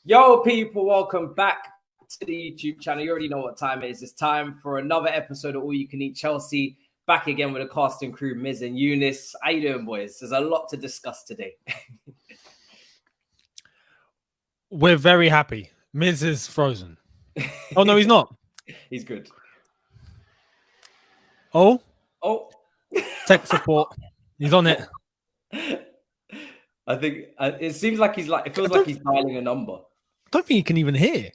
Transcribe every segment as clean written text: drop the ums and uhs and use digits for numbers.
Yo, people, welcome back to the YouTube channel. You already know what time it is. It's time for another episode of All You Can Eat Chelsea. Back again with the cast and crew, Miz and Younes. How you doing, boys? There's a lot to discuss today. We're very happy. Miz is frozen. Oh, no, he's not. He's good. Oh? Tech support. He's on it. I think it seems like it feels like he's dialing a number. I don't think he can even hear.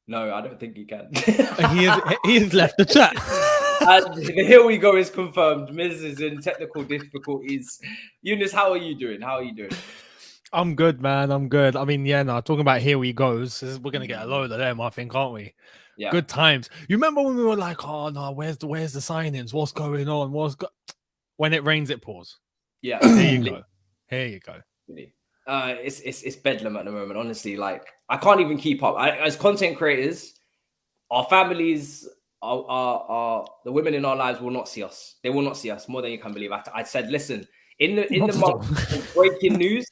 No, I don't think he can. he has left the chat. And here we go is confirmed. Miz is in technical difficulties. Younes, how are you doing? I'm good, man. I'm good. I mean, yeah, no, talking about here we goes. We're going to get a load of them, I think, aren't we? Yeah. Good times. You remember when we were like, oh, no, where's the signings? What's going on? When it rains, it pours. Yeah. Here you go. It's bedlam at the moment, honestly. Like, I can't even keep up. As content creators, our families, are the women in our lives will not see us. They will not see us more than you can believe. I said, listen, in the month of breaking news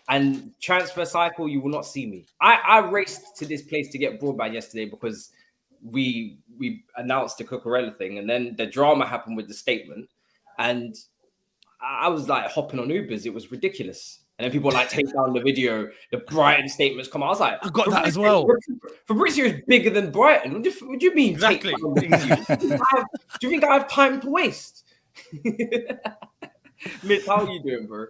and transfer cycle, you will not see me. I raced to this place to get broadband yesterday because we announced the Cucurella thing, and then the drama happened with the statement, and I was like hopping on Ubers. It was ridiculous. And then people like take down the video, the Brighton statements come out. I was like, I got that as well. Fabrizio is bigger than Brighton. What do you mean? Exactly. Do you think I have time to waste? Mitch, how are you doing, bro?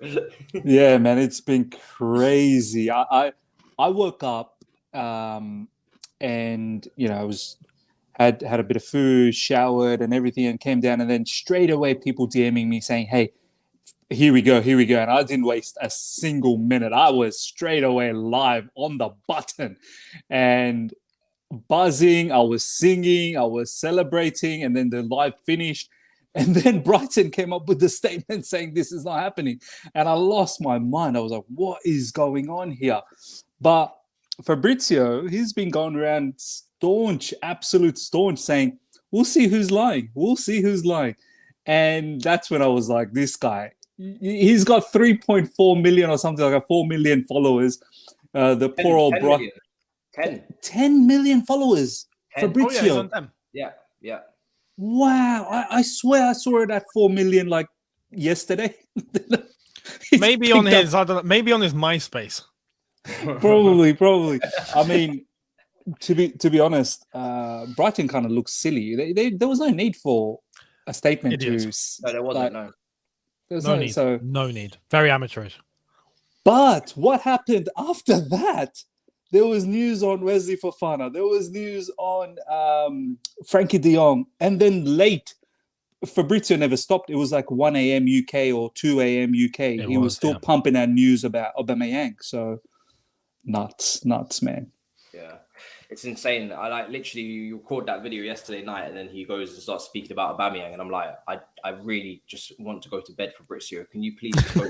Yeah, man, it's been crazy. I woke up and I had a bit of food, showered and everything, and came down, and then straight away people DMing me saying, hey, here we go. And I didn't waste a single minute. I was straight away live on the button and buzzing. I was singing, I was celebrating, and then the live finished. And then Brighton came up with the statement saying this is not happening. And I lost my mind. I was like, what is going on here? But Fabrizio, he's been going around absolute staunch, saying, we'll see who's lying. And that's when I was like, this guy, he's got 3.4 million or something like 4 million followers. The poor old 10 million followers. 10. Fabrizio. Oh, yeah, he's on them. Yeah. Wow. I swear I saw it at 4 million like yesterday. Maybe on his, I don't know, maybe on his MySpace. Probably. I mean, to be honest, Brighton kind of looks silly. There was no need for a statement to. No, there wasn't. No. No need. Very amateurish. But what happened after that? There was news on Wesley Fofana. There was news on Frankie de Jong. And then late, Fabrizio never stopped. It was like 1 a.m. UK or 2 a.m. UK. He was still pumping out news about Aubameyang. So nuts, man. Yeah. It's insane. I literally, you recorded that video yesterday night, and then he goes and starts speaking about Aubameyang, and I'm like, I really just want to go to bed, Fabrizio. Can you please go?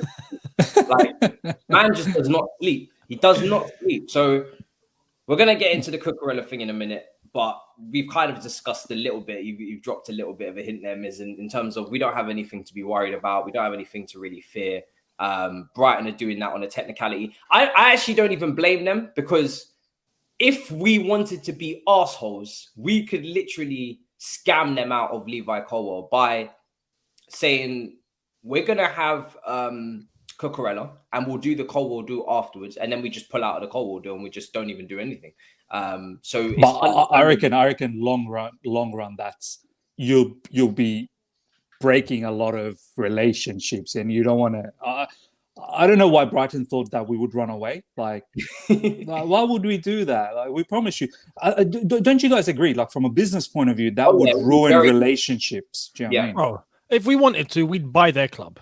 Man just does not sleep. He does not sleep. So we're gonna get into the Cucurella thing in a minute, but we've kind of discussed a little bit. You've dropped a little bit of a hint there, Miz, in terms of we don't have anything to be worried about. We don't have anything to really fear. Brighton are doing that on a technicality. I actually don't even blame them, because if we wanted to be assholes, we could literally scam them out of Levi Colwell by saying, we're going to have Cucurella and we'll do the Colwell deal afterwards. And then we just pull out of the Colwell deal and we just don't even do anything. I reckon long run, that's you'll be breaking a lot of relationships, and you don't want to. I don't know why Brighton thought that we would run away. Like, why would we do that? Like, we promise you. Don't you guys agree? Like, from a business point of view, that would ruin relationships. Do you know what I mean? Oh, if we wanted to, we'd buy their club.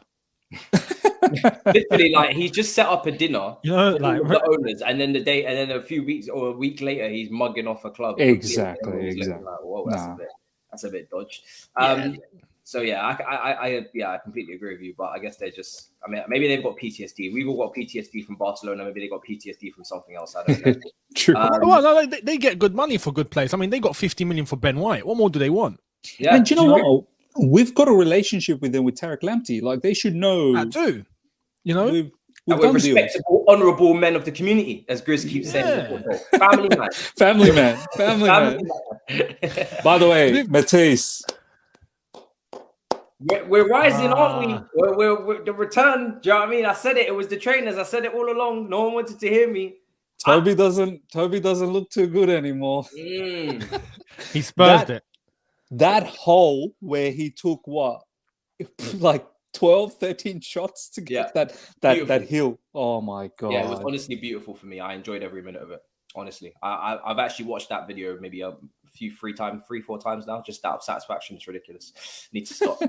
Literally, like, he's just set up a dinner, like the owners, and then a few weeks or a week later, he's mugging off a club. Exactly. Like, whoa, that's a bit dodge. So yeah, I completely agree with you. But I guess they're just, I mean, maybe they've got PTSD. We've all got PTSD from Barcelona. Maybe they got PTSD from something else. I don't know. True. Well, no, they get good money for good players. I mean, they got 50 million for Ben White. What more do they want? Yeah. And do you know what? We've got a relationship with them with Tarek Lamptey. Like, they should know. That too. You know, We've we're done deals. respectable, honourable men of the community, as Grizz keeps saying. Family man. Family man. Family man. By the way, Matisse. We're rising, aren't we? We're the return. Do you know what I mean? I said it. It was the trainers. I said it all along. No one wanted to hear me. Toby doesn't look too good anymore. He spursed it. That hole where he took what, like 12, 13 shots to get that hill. Oh my god! Yeah, it was honestly beautiful for me. I enjoyed every minute of it. Honestly, I've actually watched that video maybe a few 3-4 times now, just out of satisfaction. It's ridiculous. Need to stop.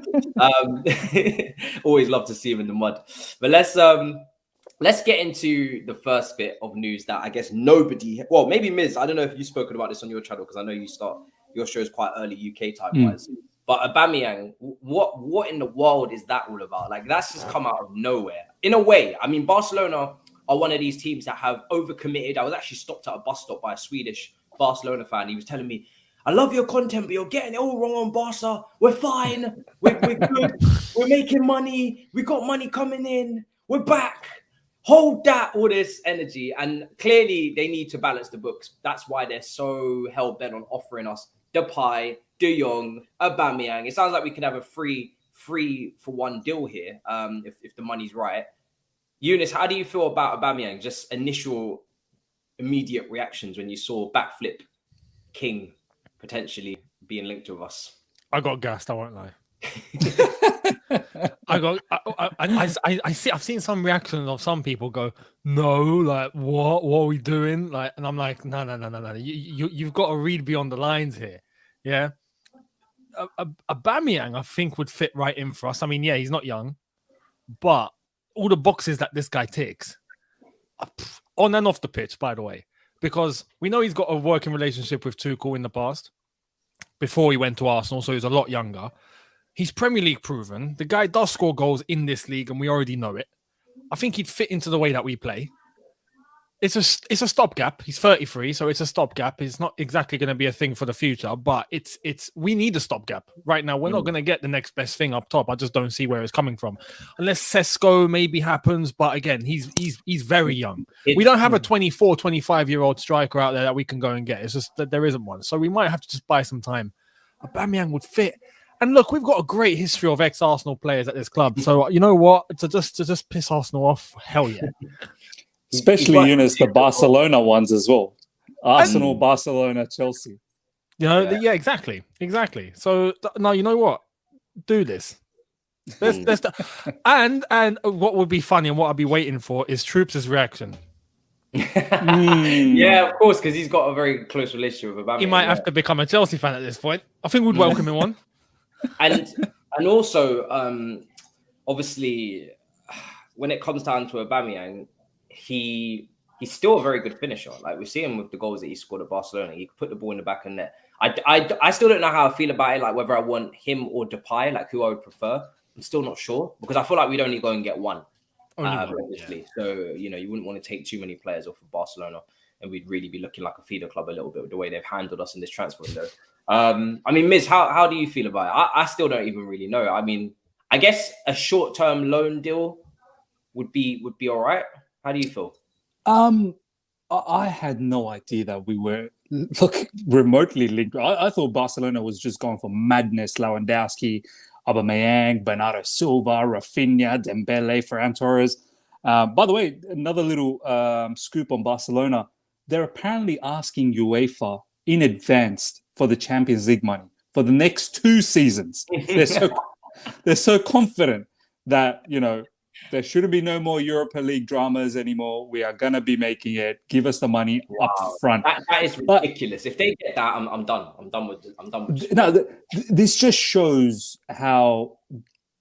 Always love to see him in the mud. But let's get into the first bit of news that I guess nobody. Well, maybe Miz. I don't know if you've spoken about this on your channel because I know you start your shows quite early UK time wise. But Aubameyang, what in the world is that all about? Like, that's just come out of nowhere. In a way, I mean, Barcelona are one of these teams that have overcommitted. I was actually stopped at a bus stop by a Swedish Barcelona fan. He was telling me, I love your content, but you're getting it all wrong on Barca. We're fine. We're good. We're making money. We got money coming in. We're back. Hold that, all this energy. And clearly they need to balance the books. That's why they're so hell-bent on offering us Depay, De Jong, Aubameyang. It sounds like we could have a free for one deal here if the money's right. Younes, how do you feel about Aubameyang? Just initial, immediate reactions when you saw backflip King potentially being linked with us. I got gassed. I won't lie. I've seen some reactions of some people go, no, like what are we doing? Like, and I'm like, no. You've got to read beyond the lines here. Yeah. Aubameyang, I think, would fit right in for us. I mean, yeah, he's not young, but all the boxes that this guy ticks, on and off the pitch, by the way, because we know he's got a working relationship with Tuchel in the past before he went to Arsenal, so he's a lot younger. He's Premier League proven. The guy does score goals in this league, and we already know it. I think he'd fit into the way that we play. It's a stopgap. He's 33, so it's a stopgap. It's not exactly going to be a thing for the future, but we need a stopgap right now. We're not going to get the next best thing up top. I just don't see where it's coming from, unless Sesko maybe happens. But again, he's very young. We don't have a 24, 25-year-old striker out there that we can go and get. It's just that there isn't one, so we might have to just buy some time. Aubameyang would fit. And look, we've got a great history of ex-Arsenal players at this club. So you know what? To just piss Arsenal off, hell yeah. Especially Younes, the Barcelona ones as well. Arsenal, Barcelona, Chelsea. You know, yeah, exactly. So now you know what? Do this. And what would be funny and what I'd be waiting for is Troops' reaction. Yeah, of course, because he's got a very close relationship with Aubameyang. He might have to become a Chelsea fan at this point. I think we'd welcome him on. And also, obviously, when it comes down to Aubameyang, he's still a very good finisher. Like, we see him with the goals that he scored at Barcelona. He could put the ball in the back of the net. I still don't know how I feel about it, like whether I want him or Depay, like who I would prefer. I'm still not sure, because I feel like we'd only go and get one. Obviously. Yeah. So, you know, you wouldn't want to take too many players off of Barcelona, and we'd really be looking like a feeder club a little bit with the way they've handled us in this transfer window. I mean, Miz, how do you feel about it? I still don't even really know. I mean, I guess a short-term loan deal would be all right. How do you feel? I had no idea that we were remotely linked. I thought Barcelona was just going for madness. Lewandowski, Aubameyang, Bernardo Silva, Rafinha, Dembele, Ferran Torres. By the way, another little scoop on Barcelona. They're apparently asking UEFA in advance for the Champions League money for the next 2 seasons. They're so confident that, you know, there shouldn't be no more Europa League dramas anymore. We are going to be making it. Give us the money up front. That is ridiculous. If they get that, I'm done. I'm done with No, this just shows how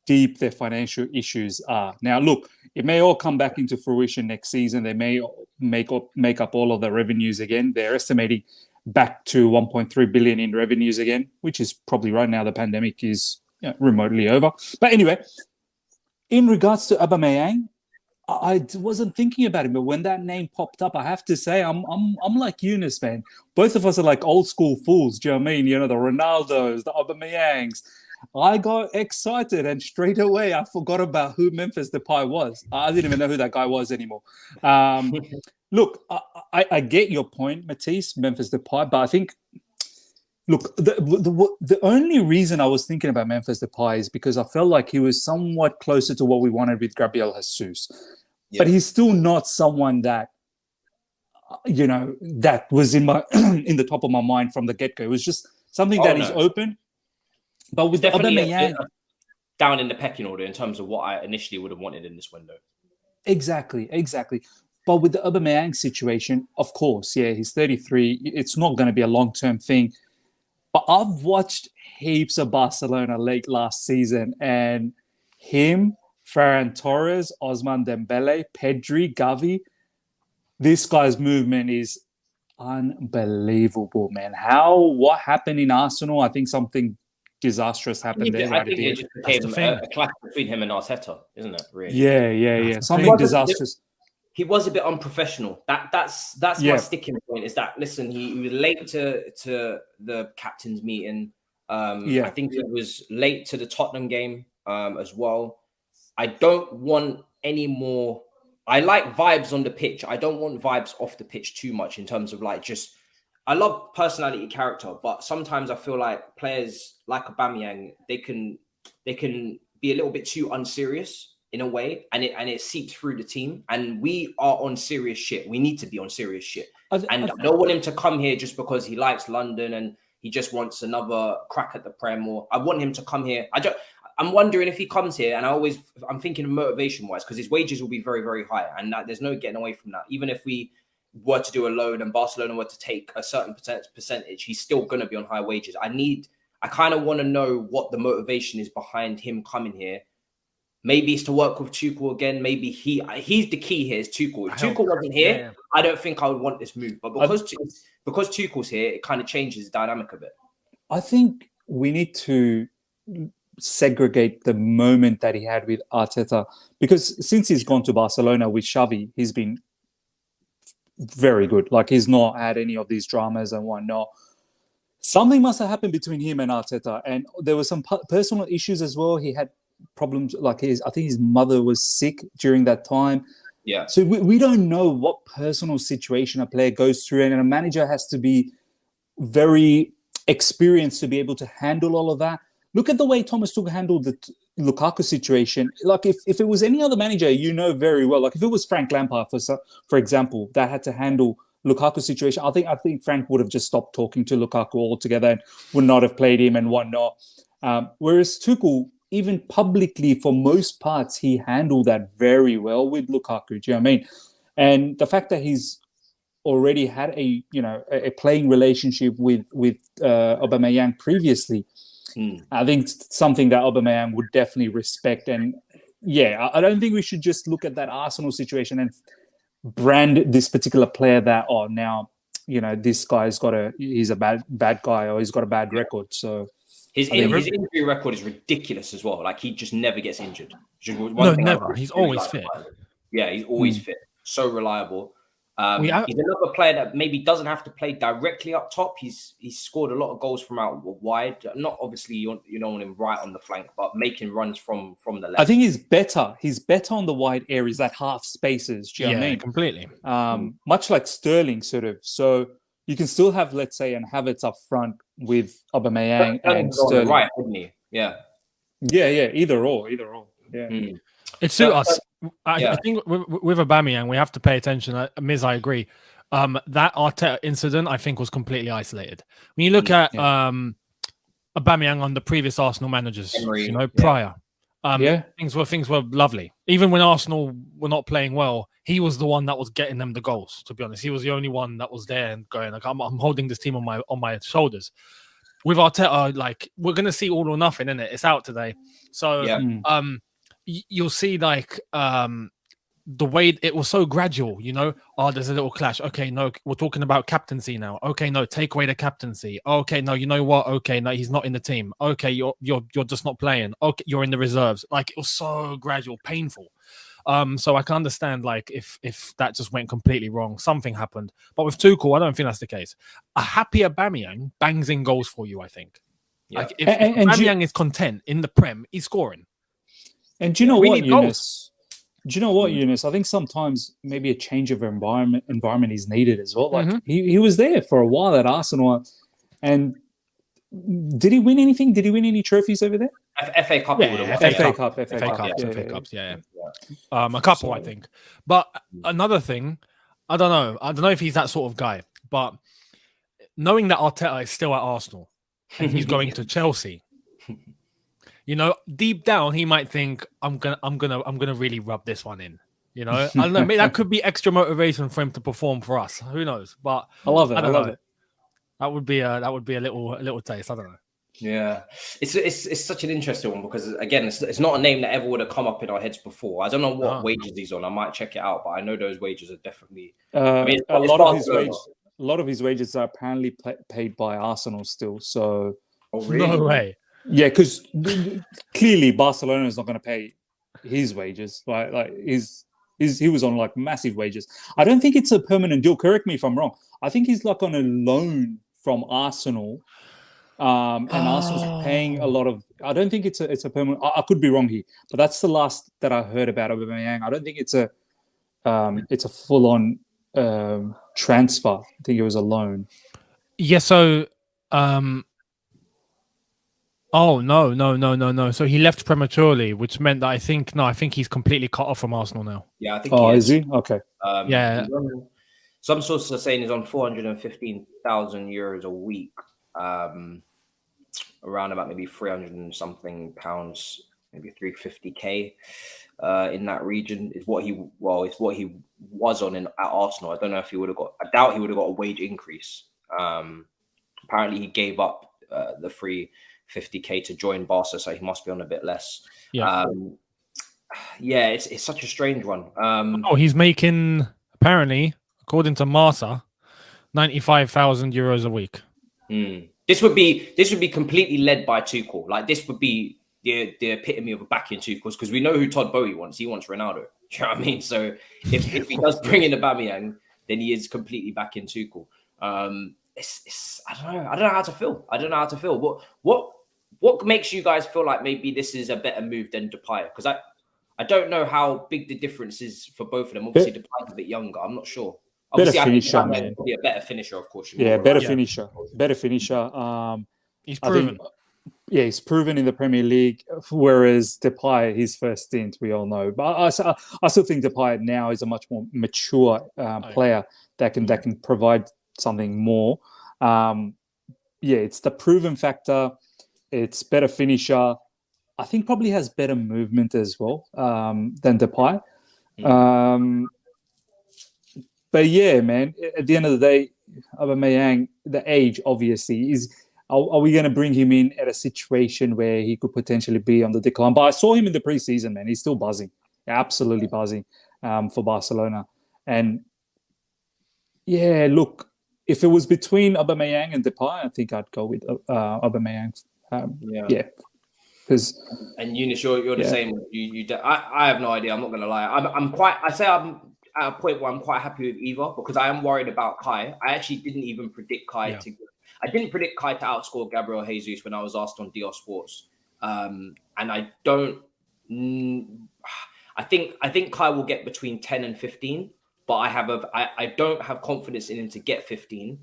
deep their financial issues are. Now, look, it may all come back into fruition next season. They may make up all of the revenues again. They're estimating back to 1.3 billion in revenues again, which is probably right now the pandemic is remotely over. But anyway, in regards to Aubameyang, I wasn't thinking about it, but when that name popped up, I have to say I'm like Younes, man. Both of us are like old school fools. Do you know what I mean? You know, the Ronaldos, the Aubameyangs. I got excited and straight away I forgot about who Memphis Depay was. I didn't even know who that guy was anymore. Look, I get your point, Matisse, Memphis Depay, but I think, look, the only reason I was thinking about Memphis Depay is because I felt like he was somewhat closer to what we wanted with Gabriel Jesus. Yeah. But he's still not someone that, that was in the top of my mind from the get-go. It was just something that is open. But with Aubameyang, down in the pecking order in terms of what I initially would have wanted in this window. Exactly. But with the Aubameyang situation, of course, yeah, he's 33. It's not going to be a long-term thing. But I've watched heaps of Barcelona late last season, and him, Ferran Torres, Ousmane Dembele, Pedri, Gavi, this guy's movement is unbelievable, man. What happened in Arsenal? I think something disastrous happened there. I think it just became a clash between him and Arteta, isn't it? Really? Yeah. Something disastrous. He was a bit unprofessional. That's my sticking point. Is that listen? He was late to the captain's meeting. I think it was late to the Tottenham game as well. I don't want any more. I like vibes on the pitch. I don't want vibes off the pitch too much in terms of I love personality, character, but sometimes I feel like players like Aubameyang, they can be a little bit too unserious in a way, and it seeps through the team. And we are on serious shit. We need to be on serious shit. I don't want him to come here just because he likes London and he just wants another crack at the Prem. Or I want him to come here. I'm wondering if he comes here, and I'm thinking motivation-wise, because his wages will be very, very high, and there's no getting away from that. Even if we were to do a loan and Barcelona were to take a certain percentage, he's still going to be on high wages. I kind of want to know what the motivation is behind him coming here. Maybe it's to work with Tuchel again. Maybe he's the key here is Tuchel. If Tuchel wasn't here, I don't think I would want this move. But because Tuchel's here, it kind of changes the dynamic a bit. I think we need to segregate the moment that he had with Arteta, because since he's gone to Barcelona with Xavi, he's been very good. Like, he's not had any of these dramas and whatnot. Something must have happened between him and Arteta, and there were some personal issues as well. He had problems, I think his mother was sick during that time. Yeah. So we don't know what personal situation a player goes through, and a manager has to be very experienced to be able to handle all of that. Look at the way Thomas Tuchel handled the Lukaku situation. Like, if it was any other manager, very well. Like, if it was Frank Lampard, for example, that had to handle Lukaku situation, I think Frank would have just stopped talking to Lukaku altogether and would not have played him and whatnot. Whereas Tuchel, even publicly, for most parts, he handled that very well with Lukaku. Do you know what I mean? And the fact that he's already had a playing relationship with Aubameyang previously, I think it's something that Aubameyang would definitely respect. And yeah, I don't think we should just look at that Arsenal situation and brand this particular player that, now, this guy's he's a bad guy, or he's got a bad record. So his injury record is ridiculous as well. Like, he just never gets injured. Never. He's always fit. Yeah, he's always fit. So reliable. He's another player that maybe doesn't have to play directly up top. He's scored a lot of goals from out wide. Not obviously you don't want him right on the flank, but making runs from the left. I think he's better. He's better on the wide areas, that half spaces. Do you know what I mean? Completely. Much like Sterling, sort of. So you can still have, let's say, and Havertz up front with Aubameyang and Sterling. Right, wouldn't he? Yeah. Yeah. Either or. Yeah. It suits us. I think with Aubameyang, we have to pay attention. Miz, I agree. That Arteta incident, I think, was completely isolated. When you look at Aubameyang on the previous Arsenal managers, prior, things were lovely. Even when Arsenal were not playing well, he was the one that was getting them the goals. To be honest, he was the only one that was there and going, like, I'm holding this team on my shoulders. With Arteta, we're gonna see all or nothing, isn't it? It's out today, so you'll see the way it was so gradual, there's a little clash. Okay, no, we're talking about captaincy now. Okay, no, take away the captaincy. Okay, no, you know what? Okay, no, he's not in the team. Okay, you're just not playing. Okay, you're in the reserves. Like, it was so gradual, painful. So I can understand, if that just went completely wrong, something happened. But with Tuchel, I don't think that's the case. A happy Aubameyang bangs in goals for you, I think. Yeah. Like if Aubameyang is content in the Prem, he's scoring. And do you know what, goals. Younes? Do you know what, Younes? I think sometimes maybe a change of environment is needed as well. Like he was there for a while at Arsenal, and did he win anything? Did he win any trophies over there? FA Cup, FA Cup, a couple, I think. But another thing, I don't know if he's that sort of guy. But knowing that Arteta is still at Arsenal and he's going to Chelsea, you know, deep down he might think I'm gonna really rub this one in. You know, I don't know. Maybe that could be extra motivation for him to perform for us. Who knows? But I love it. I love it. That would be a little taste. I don't know. Yeah, it's such an interesting one because again, it's not a name that ever would have come up in our heads before. I don't know what wages he's on. I might check it out, but I know those wages are definitely. A lot of his wages are apparently paid by Arsenal still. So, really? No way. Yeah, because clearly Barcelona is not going to pay his wages. Like he was on like massive wages. I don't think it's a permanent deal. Correct me if I'm wrong. I think he's like on a loan from Arsenal. And Arsenal's paying a lot of. I don't think it's a permanent. I could be wrong here, but that's the last that I heard about Aubameyang. I don't think it's a full on transfer. I think it was a loan. Yeah. So, oh no. So he left prematurely, which meant that I think he's completely cut off from Arsenal now. Yeah, I think. Oh, is he? Okay. Yeah. Some sources are saying he's on 415,000 euros a week. Around about maybe 300 and something pounds, maybe 350k in that region is what he was on at Arsenal. I don't know if he would have got. I doubt he would have got a wage increase. Apparently, he gave up the free 50k to join Barca, so he must be on a bit less. Yeah, it's such a strange one. He's making apparently, according to Marca, 95,000 euros a week. This would be completely led by Tuchel. Like this would be the epitome of a backing Tuchel because we know who Todd Boehly wants. He wants Ronaldo. Do you know what I mean? So if he does bring in Aubameyang, then he is completely backing Tuchel. I don't know how to feel. I don't know how to feel. What makes you guys feel like maybe this is a better move than Depay? Because I don't know how big the difference is for both of them. Obviously, Depay's a bit younger. I'm not sure. Obviously, better finisher, man. Probably a better finisher, of course. Better finisher. He's proven. He's proven in the Premier League. Whereas Depay, his first stint, we all know. But I still think Depay now is a much more mature player that can provide something more. It's the proven factor. It's better finisher. I think probably has better movement as well than Depay. But yeah, man, at the end of the day, Aubameyang, the age obviously is. Are we going to bring him in at a situation where he could potentially be on the decline? But I saw him in the preseason, man. He's still buzzing, absolutely buzzing for Barcelona. And yeah, look, if it was between Aubameyang and Depay, I think I'd go with Aubameyang. Because and Younes, you're the same. I have no idea. I'm not going to lie. I'm at a point where I'm quite happy with either because I am worried about Kai. I actually didn't even predict Kai to. I didn't predict Kai to outscore Gabriel Jesus when I was asked on DR Sports, and I don't. I think Kai will get between 10 and 15, but I don't have confidence in him to get 15.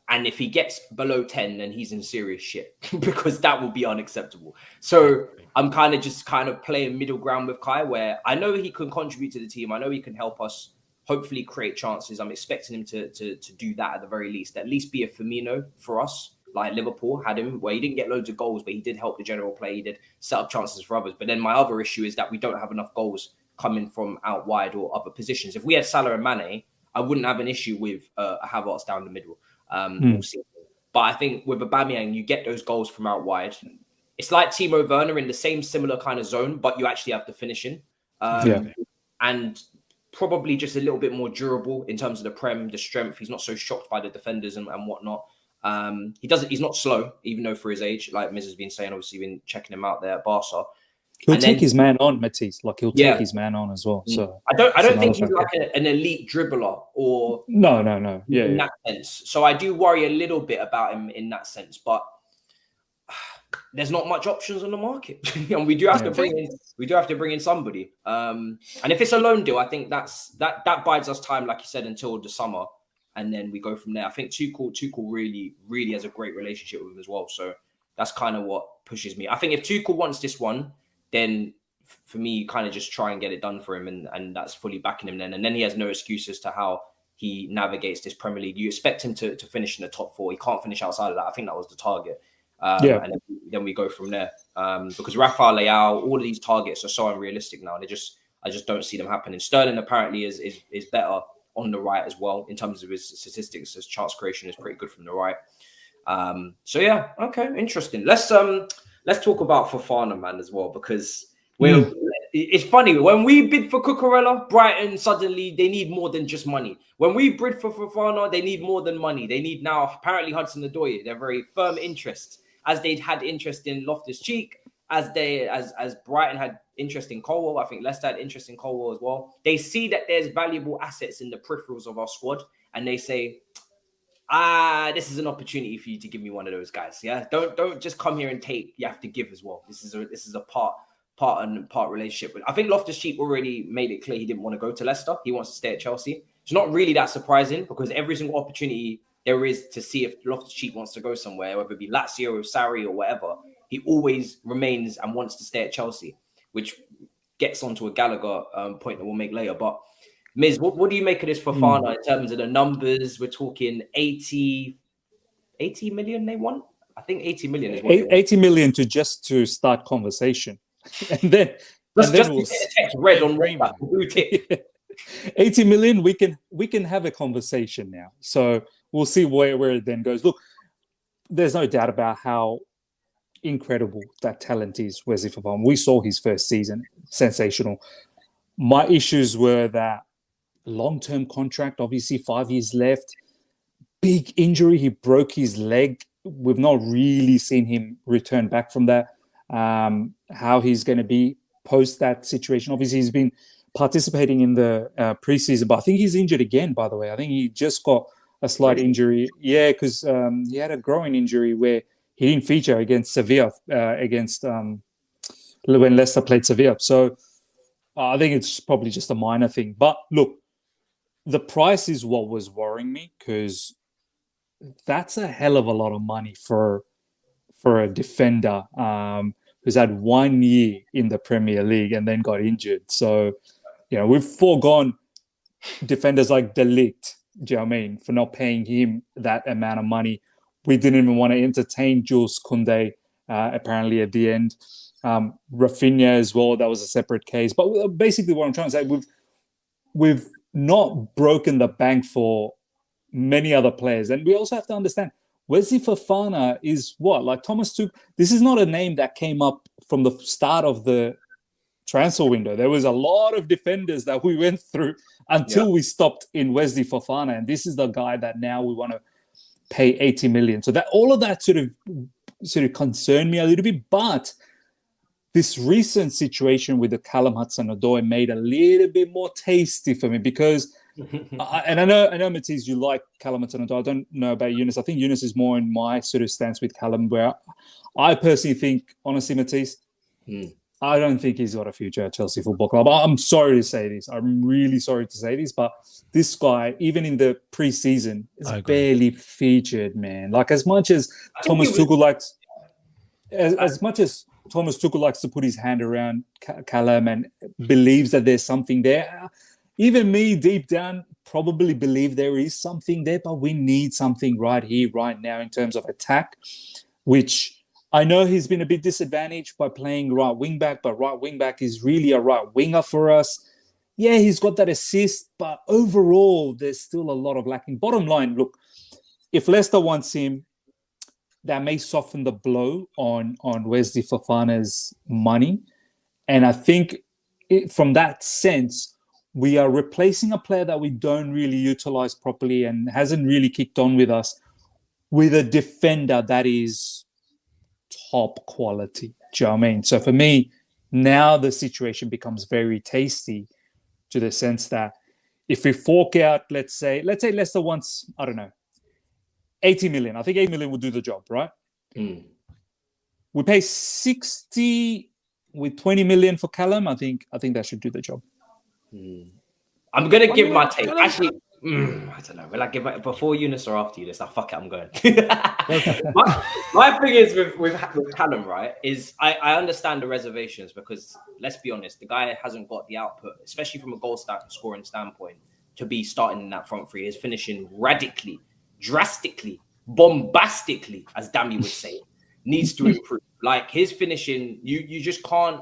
And if he gets below 10, then he's in serious shit because that will be unacceptable. So I'm kind of playing middle ground with Kai, where I know he can contribute to the team. I know he can help us. Hopefully create chances. I'm expecting him to do that at least be a Firmino for us, like Liverpool had him, where he didn't get loads of goals, but he did help the general play. He did set up chances for others. But then my other issue is that we don't have enough goals coming from out wide or other positions. If we had Salah and Mane, I wouldn't have an issue with Havertz down the middle. All season. But I think with Aubameyang, you get those goals from out wide. It's like Timo Werner in the same similar kind of zone, but you actually have the finishing. And probably just a little bit more durable in terms of the Prem, the strength. He's not so shocked by the defenders and whatnot. He's not slow, even though for his age, like Miz has been saying, obviously been checking him out there at Barca. He'll take his man on, Matisse. Like he'll take his man on as well. So I don't think he's like an elite dribbler or no. In that sense. So I do worry a little bit about him in that sense. But there's not much options on the market, and we do have to bring in somebody. And if it's a loan deal, I think that bides us time, like you said, until the summer, and then we go from there. I think Tuchel really has a great relationship with him as well, so that's kind of what pushes me. I think if Tuchel wants this one, then for me, you kind of just try and get it done for him, and that's fully backing him then. And then he has no excuses to how he navigates this Premier League. You expect him to finish in the top 4. He can't finish outside of that. I think that was the target. And then we go from there. Because Rafa, Leao, all of these targets are so unrealistic now. I just don't see them happening. Sterling apparently is better on the right as well in terms of his statistics. His chance creation is pretty good from the right. So yeah, okay, interesting. Let's talk about Fofana, man, as well, because it's funny when we bid for Cucurella, Brighton suddenly they need more than just money. When we bid for Fofana, they need more than money. They need now apparently Hudson-Odoi. They're very firm interest, as they'd had interest in Loftus-Cheek, as Brighton had interest in Colwell. I think Leicester had interest in Colwell as well. They see that there's valuable assets in the peripherals of our squad, and they say, this is an opportunity for you to give me one of those guys. Yeah, don't just come here and take. You have to give as well. This is a part relationship. I think Loftus-Cheek already made it clear he didn't want to go to Leicester. He wants to stay at Chelsea. It's not really that surprising because every single opportunity there is to see if Loftus-Cheek wants to go somewhere, whether it be Lazio or Sarri or whatever, he always remains and wants to stay at Chelsea, which gets onto a Gallagher point that we'll make later. But Miz, what do you make of this Fofana in terms of the numbers? We're talking 80 million they want? I think 80 million is what 80 million to start conversation. And then we'll get a text red on WhatsApp. 80 million, we can have a conversation now. So we'll see where it then goes. Look, there's no doubt about how incredible that talent is, Wesley Fofana. We saw his first season, sensational. My issues were that long-term contract, obviously 5 years left, big injury. He broke his leg. We've not really seen him return back from that. How he's going to be post that situation. Obviously, he's been participating in the preseason, but I think he's injured again, by the way. I think he just got a slight injury. Yeah, because he had a groin injury where he didn't feature against Sevilla, when Leicester played Sevilla. So I think it's probably just a minor thing. But look, the price is what was worrying me, because that's a hell of a lot of money for a defender who's had 1 year in the Premier League and then got injured. So, we've foregone defenders like De Ligt, do you know what I mean, for not paying him that amount of money. We didn't even want to entertain Jules Koundé, apparently, at the end. Rafinha as well, that was a separate case. But basically what I'm trying to say, we've not broken the bank for many other players. And we also have to understand, Wesley Fofana is what? Like Thomas Tuchel, this is not a name that came up from the start of the transfer window. There was a lot of defenders that we went through until we stopped in Wesley Fofana. And this is the guy that now we want to pay 80 million. So that all of that sort of concerned me a little bit. But this recent situation with the Callum Hudson-Odoi made a little bit more tasty for me, because and I know, Matisse, you like Callum Hudson-Odoi. I don't know about Younes. I think Younes is more in my sort of stance with Callum, where I personally think, honestly, Matisse, I don't think he's got a future at Chelsea Football Club. I'm sorry to say this. I'm really sorry to say this, but this guy, even in the preseason, is barely featured, man. Like, as much as Thomas Tuchel likes, as much as Thomas Tuchel likes to put his hand around Callum and believes that there's something there, even me, deep down, probably believe there is something there, but we need something right here, right now, in terms of attack, which I know he's been a bit disadvantaged by playing right wing back, but right wing back is really a right winger for us. Yeah, he's got that assist, but overall, there's still a lot of lacking. Bottom line, look, if Leicester wants him, that may soften the blow on Wesley Fofana's money. And I think from that sense, we are replacing a player that we don't really utilize properly and hasn't really kicked on with us with a defender that is top quality. Do you know what I mean? So for me, now the situation becomes very tasty, to the sense that if we fork out, let's say Leicester wants, I don't know, 80 million. I think 80 million will do the job, right? we pay 60 with 20 million for Callum. I think that should do the job. I'm gonna give my take. Actually, I don't know. Will I give it before Younes or after Younes? Fuck it, I'm going. my thing is with Callum, right? Is I understand the reservations because let's be honest, the guy hasn't got the output, especially from a goal scoring standpoint, to be starting in that front three. His finishing radically, drastically, bombastically, as Dammy would say, needs to improve. Like his finishing, you just can't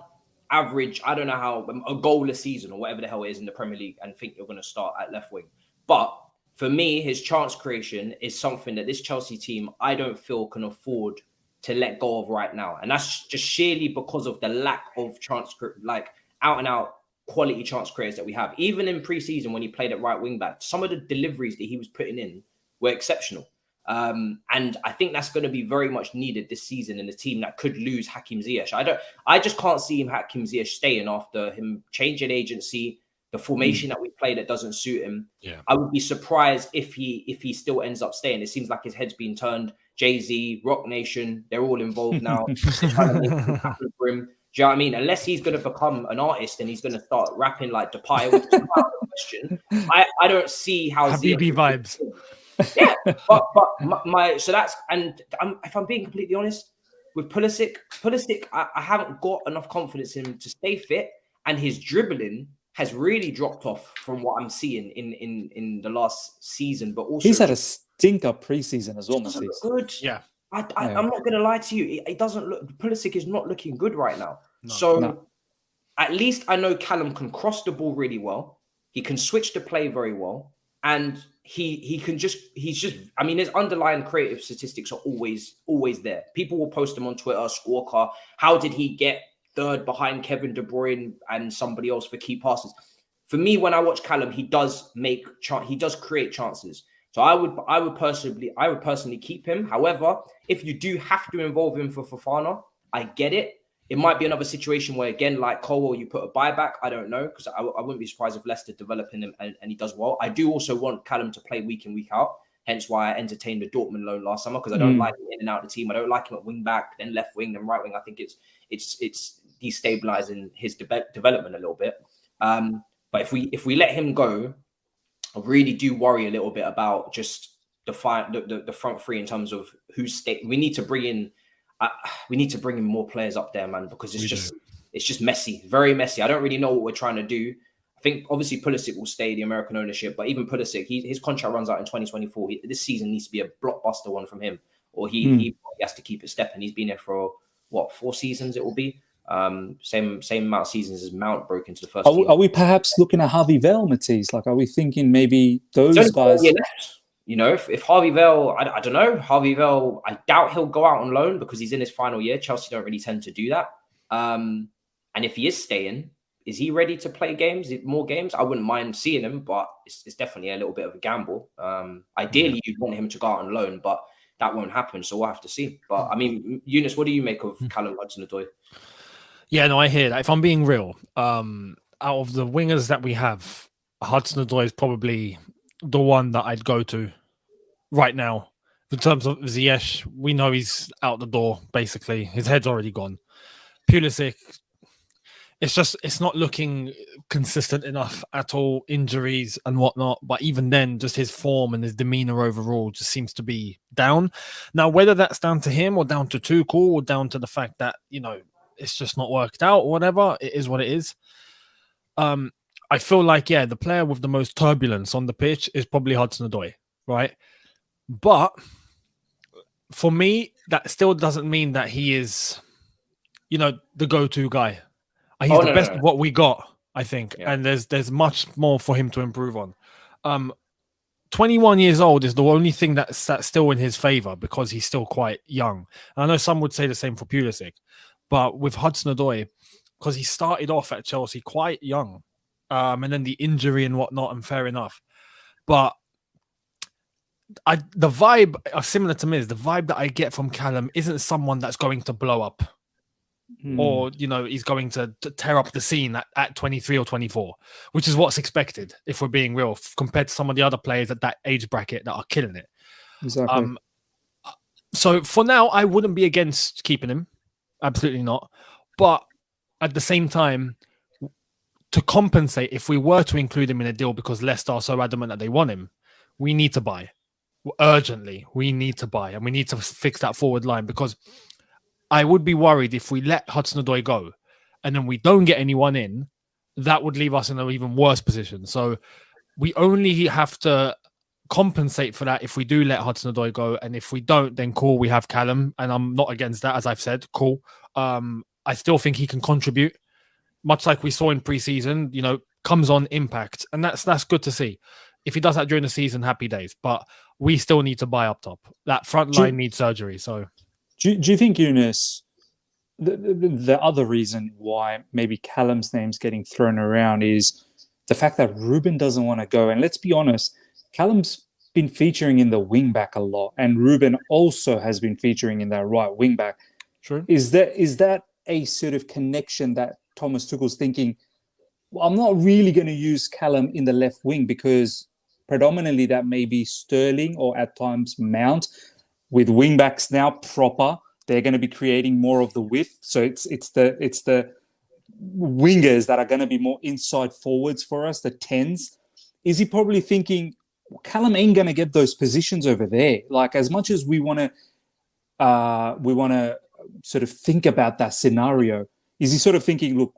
average, I don't know how, a goal a season or whatever the hell it is in the Premier League and think you're going to start at left wing. But for me, his chance creation is something that this Chelsea team, I don't feel can afford to let go of right now. And that's just sheerly because of the lack of chance, like out and out quality chance creators that we have. Even in pre-season when he played at right wing back, some of the deliveries that he was putting in were exceptional. And I think that's going to be very much needed this season in a team that could lose Hakim Ziyech. I just can't see Hakim Ziyech staying after him changing agency, the formation that we play that doesn't suit him. Yeah. I would be surprised if he still ends up staying. It seems like his head's been turned. Jay-Z, Rock Nation, they're all involved now. They're trying to make it happen for him. Do you know what I mean? Unless he's going to become an artist and he's going to start rapping like Depay, which is out of the question, I don't see how Habibi vibes. Yeah, but my so that's, and if I'm being completely honest with Pulisic, I haven't got enough confidence in him to stay fit, and his dribbling has really dropped off from what I'm seeing in the last season. But also he's had a stinker preseason as well. Good. Yeah. I'm not going to lie to you. It doesn't look. Pulisic is not looking good right now. No. At least I know Callum can cross the ball really well. He can switch the play very well, and he's just. I mean, his underlying creative statistics are always there. People will post them on Twitter. Scorecard. How did he get third behind Kevin De Bruyne and somebody else for key passes? For me, when I watch Callum, he does create chances. So I would personally keep him. However, if you do have to involve him for Fofana, I get it. It might be another situation where, again, like Colwell, you put a buyback. I don't know, because I wouldn't be surprised if Leicester develop him and he does well. I do also want Callum to play week in, week out. Hence why I entertained the Dortmund loan last summer, because I don't like him in and out of the team. I don't like him at wing back, then left wing, then right wing. I think it's destabilizing his development a little bit. But if we let him go, I really do worry a little bit about just the front three in terms of who's we need to bring in more players up there, man, because it's just messy, very messy. I don't really know what we're trying to do. I think obviously Pulisic will stay, the American ownership, but even Pulisic, his contract runs out in 2024. This season needs to be a blockbuster one from him, or he has to keep it stepping. He's been there for 4 seasons it will be. Same amount of seasons as Mount broke into the first. Are we perhaps looking at Harvey Vale, Matisse? Like, are we thinking maybe those guys? You know, if Harvey Vale, I don't know. Harvey Vale, I doubt he'll go out on loan because he's in his final year. Chelsea don't really tend to do that. And if he is staying, is he ready to play more games? I wouldn't mind seeing him, but it's definitely a little bit of a gamble. Ideally, you'd want him to go out on loan, but that won't happen. So we'll have to see. But I mean, Younes, what do you make of Callum Hudson-Odoi? Yeah, no, I hear that. If I'm being real, out of the wingers that we have, Hudson-Odoi is probably the one that I'd go to right now. In terms of Ziyech, we know he's out the door, basically. His head's already gone. Pulisic, it's not looking consistent enough at all, injuries and whatnot. But even then, just his form and his demeanor overall just seems to be down. Now, whether that's down to him or down to Tuchel or down to the fact that, it's just not worked out or whatever, it is what it is. I feel like, the player with the most turbulence on the pitch is probably Hudson-Odoi, right? But for me, that still doesn't mean that he is, the go-to guy. He's the best of what we got, I think. Yeah. And there's much more for him to improve on. 21 years old is the only thing that's still in his favor because he's still quite young. And I know some would say the same for Pulisic. But with Hudson-Odoi, because he started off at Chelsea quite young, and then the injury and whatnot, and fair enough. But the vibe, similar to Miz, the vibe that I get from Callum isn't someone that's going to blow up. Or, he's going to tear up the scene at 23 or 24, which is what's expected, if we're being real, compared to some of the other players at that age bracket that are killing it. Exactly. So for now, I wouldn't be against keeping him. absolutely not. But at the same time, to compensate, if we were to include him in a deal because Leicester are so adamant that they want him, we need to buy. Urgently, we need to buy, and we need to fix that forward line, because I would be worried if we let Hudson-Odoi go and then we don't get anyone in, that would leave us in an even worse position. So we only have to compensate for that if we do let Hudson-Odoi go, and if we don't, then cool, we have Callum, and I'm not against that, as I've said, cool. I still think he can contribute, much like we saw in pre-season, comes on impact, and that's good to see. If he does that during the season, happy days, but we still need to buy up top. That front line needs surgery. So do you think, Younes, the other reason why maybe Callum's name's getting thrown around is the fact that Ruben doesn't want to go? And let's be honest, Callum's been featuring in the wing back a lot, and Ruben also has been featuring in that right wing back. True. Is that a sort of connection that Thomas Tuchel's thinking, well, I'm not really going to use Callum in the left wing because predominantly that may be Sterling or at times Mount. With wing backs now proper, they're going to be creating more of the width. So it's the wingers that are going to be more inside forwards for us, the 10s. Is he probably thinking, Callum ain't going to get those positions over there? Like, as much as we want to sort of think about that scenario, is he sort of thinking, look,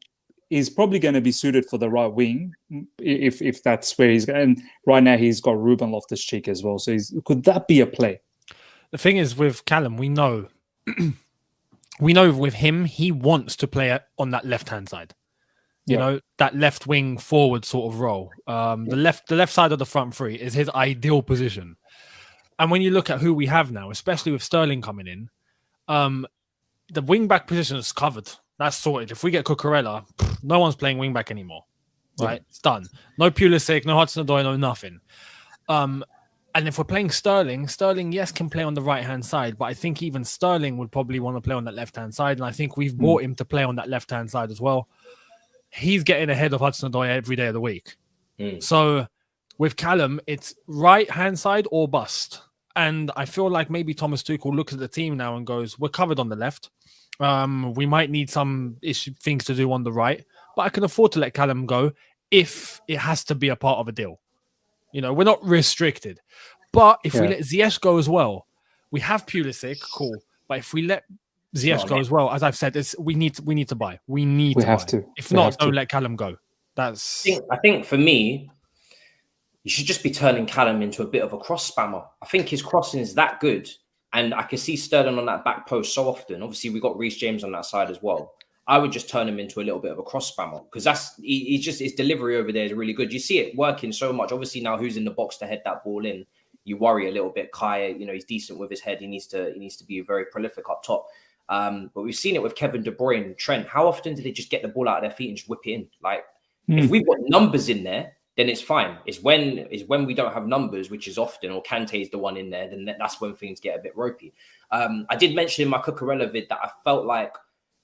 he's probably going to be suited for the right wing if that's where he's going. And right now he's got Ruben Loftus-Cheek as well. So could that be a play? The thing is with Callum, we know with him, he wants to play on that left-hand side. You know, that left wing forward sort of role. The left side of the front three is his ideal position. And when you look at who we have now, especially with Sterling coming in, the wing back position is covered. That's sorted. If we get Cucurella, no one's playing wing back anymore. Right? It's done. No Pulisic, no Hudson-Odoi, no nothing. And if we're playing Sterling, yes, can play on the right-hand side, but I think even Sterling would probably want to play on that left-hand side, and I think we've brought him to play on that left-hand side as well. He's getting ahead of Hudson-Odoi every day of the week. So with Callum, it's right-hand side or bust. And I feel like maybe Thomas Tuchel looks at the team now and goes, we're covered on the left. We might need some things to do on the right, but I can afford to let Callum go if it has to be a part of a deal. We're not restricted. But if we let Ziyech go as well, we have Pulisic, cool. But if we let Ziyech go as well, as I've said, we need to buy. We have to. If not, don't let Callum go. I think for me, you should just be turning Callum into a bit of a cross spammer. I think his crossing is that good. And I can see Sterling on that back post so often. Obviously, we got Reece James on that side as well. I would just turn him into a little bit of a cross spammer because his delivery over there is really good. You see it working so much. Obviously, now who's in the box to head that ball in? You worry a little bit. Kai, he's decent with his head. He needs to be very prolific up top. But we've seen it with Kevin De Bruyne, Trent. How often do they just get the ball out of their feet and just whip it in? Like if we've got numbers in there, then it's fine. It's when we don't have numbers, which is often, or Kante is the one in there, then that's when things get a bit ropey. I did mention in my Cucurella vid that I felt like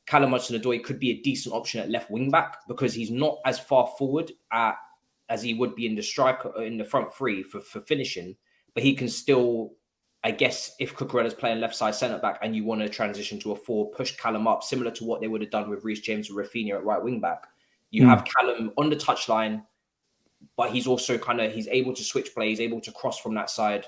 Callum Hudson-Odoi could be a decent option at left wing back because he's not as far forward as he would be in the front three for finishing, but he can still, I guess, if Cucurella's playing left side centre back and you want to transition to a 4, push Callum up, similar to what they would have done with Reece James or Rafinha at right wing back. You have Callum on the touchline, but he's also he's able to switch play, he's able to cross from that side.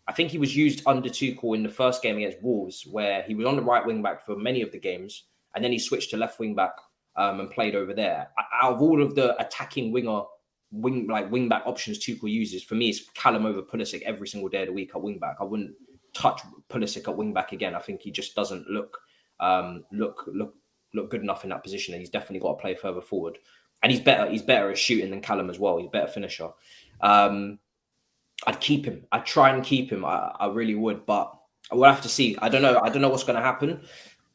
I think he was used under Tuchel in the first game against Wolves, where he was on the right wing back for many of the games. And then he switched to left wing back and played over there. Out of all of the attacking wing back options Tuchel uses, for me, it's Callum over Pulisic every single day of the week at wing back. I wouldn't touch Pulisic at wing back again. I think he just doesn't look good enough in that position. And he's definitely got to play further forward. And he's better at shooting than Callum as well. He's a better finisher. I'd keep him. I'd try and keep him. I really would, but we'll have to see. I don't know what's going to happen.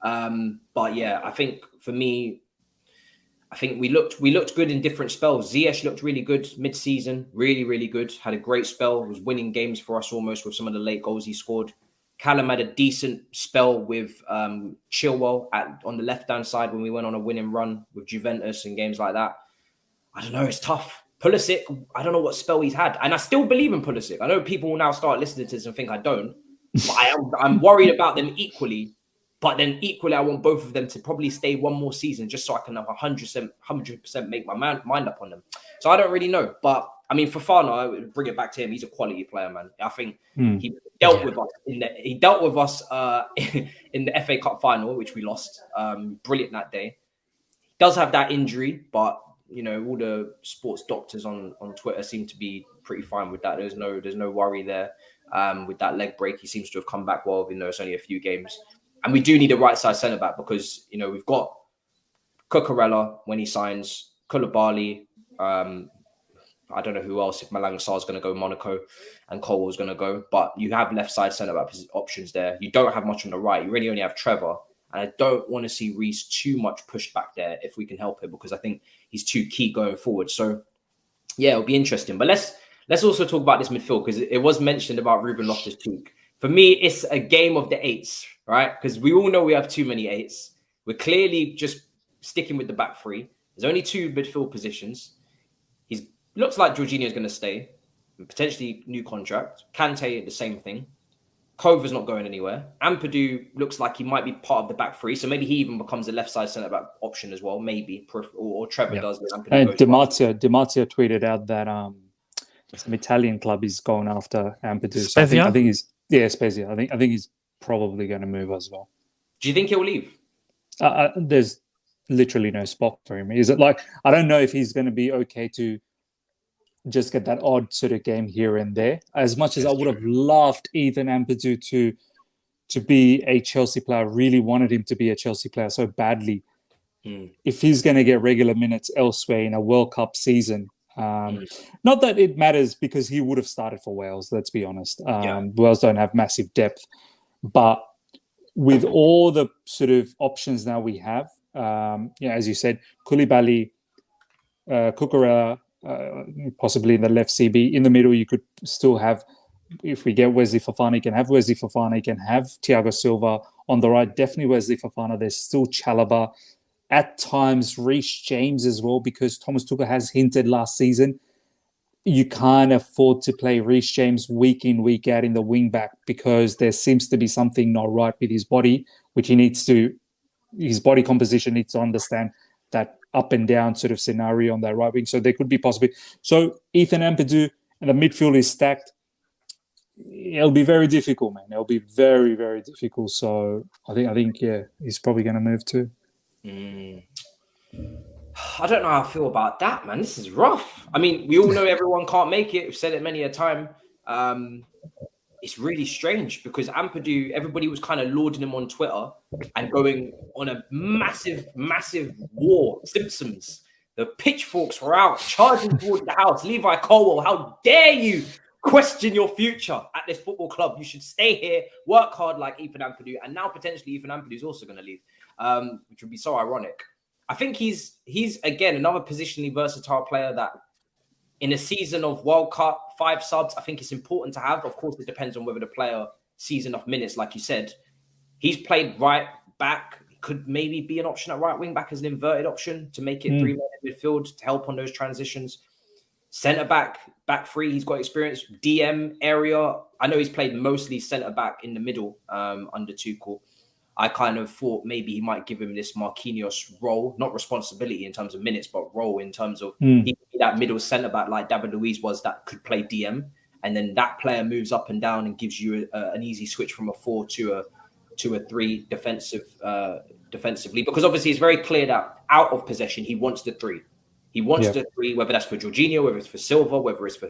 But yeah, I think for me, we looked good in different spells. Ziyech looked really good mid-season, really, really good. Had a great spell, was winning games for us almost with some of the late goals he scored. Callum had a decent spell with Chilwell on the left-hand side when we went on a winning run with Juventus and games like that. I don't know, it's tough. Pulisic, I don't know what spell he's had. And I still believe in Pulisic. I know people will now start listening to this and think I don't. But I'm worried about them equally But then equally, I want both of them to probably stay one more season just so I can have 100% make my mind up on them. So I don't really know. But I mean, Fofana, I would bring it back to him. He's a quality player, man. I think he dealt with us in the FA Cup final, which we lost. Brilliant that day. He does have that injury, but you know, all the sports doctors on Twitter seem to be pretty fine with that. There's no worry there. With that leg break, he seems to have come back well, even though it's only a few games. And we do need a right side centre back because, you know, we've got Cucurella when he signs, Koulibaly. I don't know who else, if Malang Sarr is going to go Monaco and Cole is going to go. But you have left side centre back options there. You don't have much on the right. You really only have Trevor. And I don't want to see Reece too much pushed back there if we can help it, because I think he's too key going forward. So, yeah, it'll be interesting. But let's also talk about this midfield, because it was mentioned about Ruben Loftus-Cheek. For me, it's a game of the eights, right? Because we all know we have too many eights. We're clearly just sticking with the back three. There's only two midfield positions. Looks like Jorginho's going to stay, potentially new contract. Kante, the same thing. Kova's not going anywhere. Ampadu looks like he might be part of the back three, so maybe he even becomes a left side centre back option as well. Maybe, or Trevor does. And Di Marzio tweeted out that some Italian club is going after Ampadu. So I think he's Spezia. I think he's probably going to move as well. Do you think he'll leave? There's literally no spot for him. Is it like, I don't know if he's going to be okay to just get that odd sort of game here and there. As much as I would have loved Ethan Ampadu to be a Chelsea player, really wanted him to be a Chelsea player so badly. If he's going to get regular minutes elsewhere in a World Cup season, not that it matters, because he would have started for Wales, let's be honest. Wales don't have massive depth. But with all the sort of options now we have, as you said, Koulibaly, Cucurella, possibly in the left CB. In the middle, you could still have, if we get Wesley Fofana, you can have Wesley Fofana, you can have Thiago Silva. On the right, definitely Wesley Fofana. There's still Chalobah. At times, Reece James as well, because Thomas Tuchel has hinted last season, you can't afford to play Reece James week in, week out in the wing back, because there seems to be something not right with his body, which his body composition needs to understand that up and down sort of scenario on that right wing. So there could be possibly. So Ethan Ampadu and the midfield is stacked. It'll be very difficult, man. It'll be very, very difficult. So I think, he's probably going to move too. I don't know how I feel about that, man. This is rough. I mean, we all know everyone can't make it. We've said it many a time. It's really strange because Ampadu, everybody was kind of lauding him on Twitter and going on a massive, massive war. Simpsons. The pitchforks were out, charging towards the house. Levi Colwell, how dare you question your future at this football club? You should stay here, work hard like Ethan Ampadu. And now potentially Ethan Ampadu is also going to leave, which would be so ironic. I think he's again, another positionally versatile player that in a season of World Cup, 5 subs, I think it's important to have. Of course, it depends on whether the player sees enough minutes, like you said. He's played right back, could maybe be an option at right wing back as an inverted option to make it 3-man midfield to help on those transitions. Centre back, back three, he's got experience. DM area, I know he's played mostly centre back in the middle under Tuchel. I kind of thought maybe he might give him this Marquinhos role, not responsibility in terms of minutes, but role in terms of he could be that middle centre back like David Luiz was that could play DM. And then that player moves up and down and gives you an easy switch from a 4 to a 3 defensively. Because obviously it's very clear that out of possession, he wants the 3. He wants the 3, whether that's for Jorginho, whether it's for Silva, whether it's for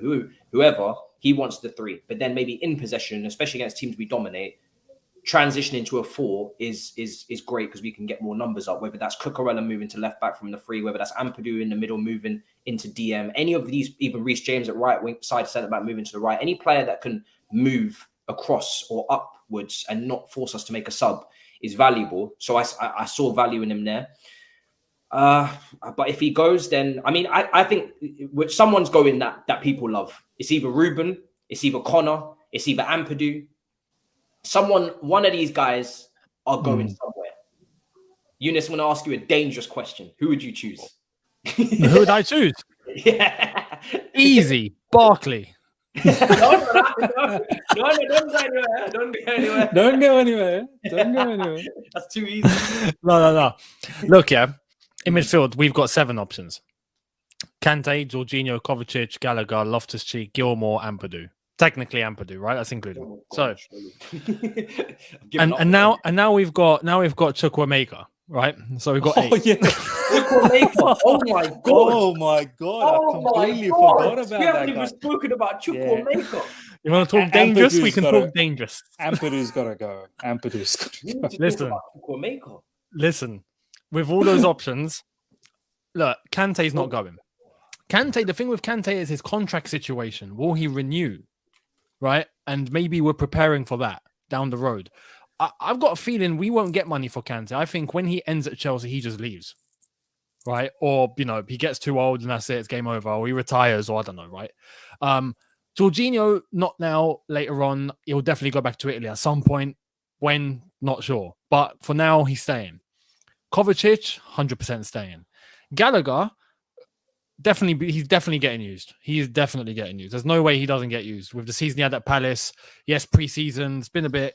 whoever, he wants the 3. But then maybe in possession, especially against teams we dominate, transitioning to a 4 is great because we can get more numbers up, whether that's Cucurella moving to left back from the 3, whether that's Ampadu in the middle moving into DM, any of these, even Reece James at right wing side centre back moving to the right, any player that can move across or upwards and not force us to make a sub is valuable. So I saw value in him there. But if he goes, then I think someone's going that people love. It's either Ruben, it's either Connor, it's either Ampadu. One of these guys are going somewhere. Younes, I'm going to ask you a dangerous question. Who would you choose? Who would I choose? Yeah. Easy. Barkley. Don't go anywhere. Don't go anywhere. Don't go anywhere. That's too easy. No. Look, yeah. In midfield, we've got 7 options. Kante, Jorginho, Kovacic, Gallagher, Loftus-Cheek, Gilmour, Ampadu. Technically Ampadu, right? That's included. Oh, So, and now we've got Chukwuemeka, right? So we've got 8. Oh, yeah. Chukwuemeka. Oh my god. Oh my god. I completely forgot about that We haven't guy. even spoken about Chukwuemeka. You want to talk dangerous? We can Ampadu's talk dangerous. Ampadu's gotta go. Ampadu's gotta go. Listen. With all those options, look, Kante's not going. Kante, the thing with Kante is his contract situation. Will he renew? Right? And maybe we're preparing for that down the road. I've got a feeling we won't get money for Kante. I think when he ends at Chelsea, he just leaves. Right? Or, he gets too old and that's it. It's game over. Or he retires, or I don't know, right? Jorginho, not now. Later on, he'll definitely go back to Italy at some point. When? Not sure. But for now, he's staying. Kovacic, 100% staying. Gallagher, he's definitely getting used. He is definitely getting used. There's no way he doesn't get used. With the season he had at Palace, yes, pre-season, it's been a bit,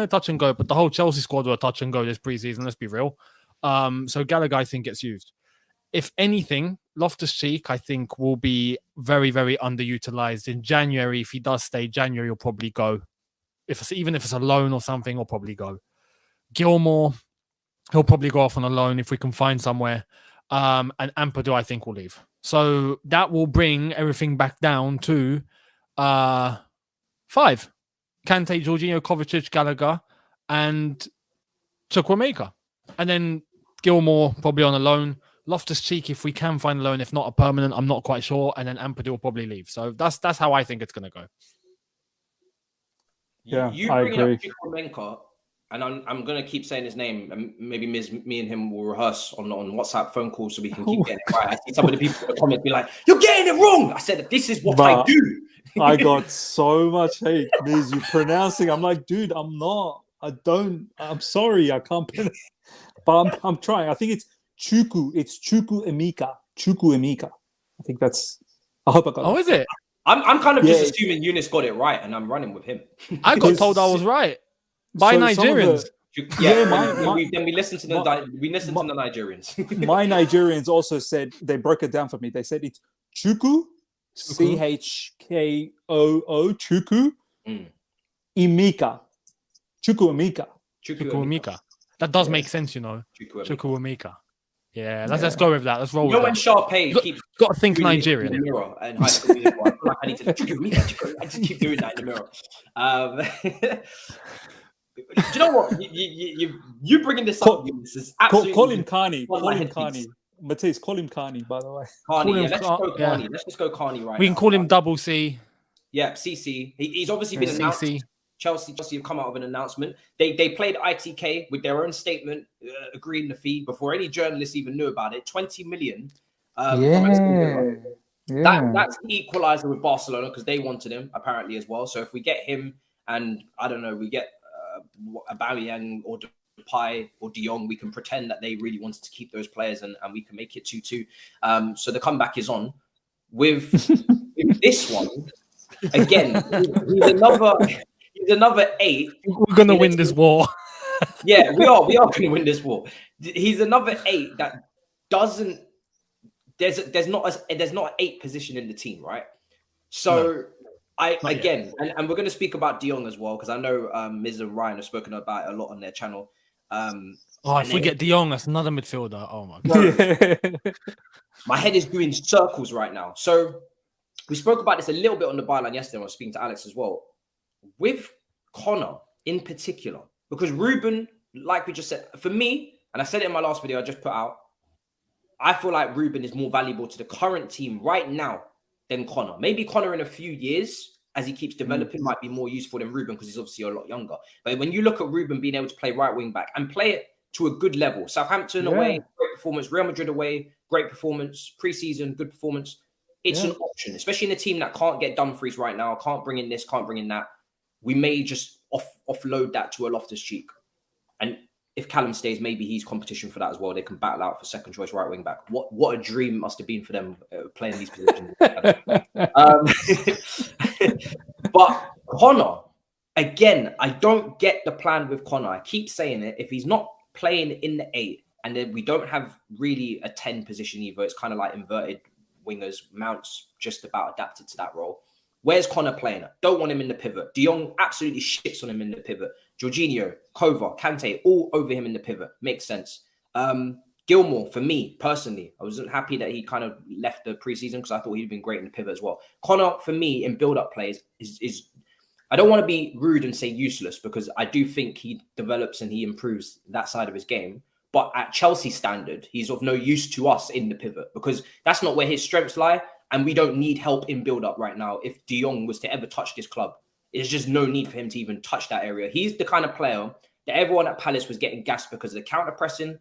touch and go, but the whole Chelsea squad were touch and go this pre-season, let's be real. So Gallagher, I think, gets used. If anything, Loftus-Cheek, I think, will be very, very underutilized. In January, if he does stay, January, he'll probably go. Even if it's a loan or something, he'll probably go. Gilmour, he'll probably go off on a loan if we can find somewhere. And Ampadu, I think, will leave. So that will bring everything back down to 5. Kante, Jorginho, Kovacic, Gallagher, and Chukwuemeka. And then Gilmour probably on a loan. Loftus-Cheek, if we can find a loan, if not a permanent, I'm not quite sure. And then Ampadu will probably leave. So that's how I think it's going to go. Yeah, you I bring agree. up Chukwuemeka, and I'm going to keep saying his name, and maybe me and him will rehearse on WhatsApp phone calls so we can keep getting it right. I see some of the people in the comments be like, "You're getting it wrong." I said, "This is what I do." I got so much hate, Miz. You pronouncing. I'm like, dude, I'm not. I'm sorry, I can't pronounce. But I'm trying. I think it's Chuku. It's Chukwuemeka. Chukwuemeka. I think that's. I hope I got. Oh, is it? I'm kind of just assuming Younes got it right, and I'm running with him. I got told I was right by Nigerians. Then we listened to the Nigerians. My Nigerians also said, they broke it down for me. They said it's Chuku, Chkoo, Chuku, Emeka, Chukwuemeka. That does make sense, Chukwuemeka. Yeah, let's go with that. Let's roll with that. When Sharpay keeps got to think Nigerian. In the mirror and I feel like I need to I just keep doing that in the mirror. Do you know what? You bringing this up? This is absolutely call him Carney. Call him Carney. Matisse, call him Carney, by the way. Carney, let's just go Carney. Yeah. Let's just go Carney right now. We can call him Double C. Yeah, CC. He's obviously been announced. Chelsea have come out with an announcement. They played ITK with their own statement, agreeing the fee before any journalists even knew about it. 20 million. That's the equalizer with Barcelona because they wanted him apparently as well. So if we get him and I don't know, we get Aubameyang or Depay or De Jong, we can pretend that they really wanted to keep those players and we can make it 2-2. So the comeback is on. With this one, again, he's another 8. We're going to win this war. Yeah, we are going to win this war. He's another 8 that doesn't. There's not an 8 position in the team, right? So and we're going to speak about De Jong as well because I know Miz and Ryan have spoken about it a lot on their channel. If we get De Jong, that's another midfielder. Oh my god, my head is doing circles right now. So we spoke about this a little bit on the byline yesterday. I was speaking to Alex as well. With Connor in particular, because Ruben, like we just said, for me, and I said it in my last video I just put out, I feel like Ruben is more valuable to the current team right now than Connor. Maybe Connor in a few years, as he keeps developing, might be more useful than Ruben because he's obviously a lot younger. But when you look at Ruben being able to play right wing back and play it to a good level, Southampton away, great performance, Real Madrid away, great performance, pre-season, good performance. It's an option, especially in a team that can't get Dumfries right now, can't bring in this, can't bring in that. We may just offload that to a Loftus-Cheek. And if Callum stays, maybe he's competition for that as well. They can battle out for second choice right wing back. What a dream must have been for them playing these positions. But Connor, again, I don't get the plan with Connor. I keep saying it. If he's not playing in the 8, and then we don't have really a 10 position either, it's kind of like inverted wingers. Mount's just about adapted to that role. Where's Connor playing? Don't want him in the pivot. De Jong absolutely shits on him in the pivot. Jorginho, Kova, Kante, all over him in the pivot. Makes sense. Gilmore, for me, personally, I wasn't happy that he kind of left the preseason because I thought he'd been great in the pivot as well. Connor, for me, in build-up plays, is I don't want to be rude and say useless because I do think he develops and he improves that side of his game. But at Chelsea standard, he's of no use to us in the pivot because that's not where his strengths lie. And we don't need help in build-up right now. If De Jong was to ever touch this club, there's just no need for him to even touch that area. He's the kind of player that everyone at Palace was getting gassed because of the counter-pressing,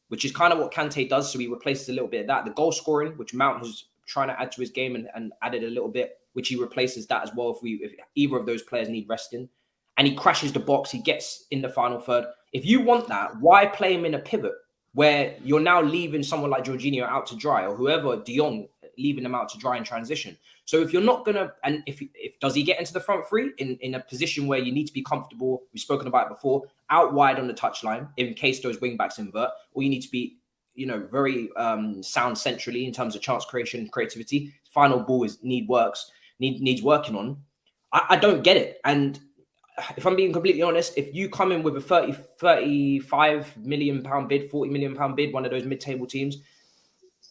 which is kind of what Kante does. So he replaces a little bit of that. The goal scoring, which Mount was trying to add to his game and added a little bit, which he replaces that as well if either of those players need resting. And he crashes the box. He gets in the final third. If you want that, why play him in a pivot where you're now leaving someone like Jorginho out to dry or whoever, De Jong, leaving them out to dry in transition? So if you're not going to, and if does he get into the front three in a position where you need to be comfortable, we've spoken about it before, out wide on the touchline in case those wing backs invert, or you need to be, very sound centrally in terms of chance creation, creativity. Final ball needs working on. I don't get it. And if I'm being completely honest, if you come in with a 35 million pound bid, 40 million pound bid, one of those mid-table teams,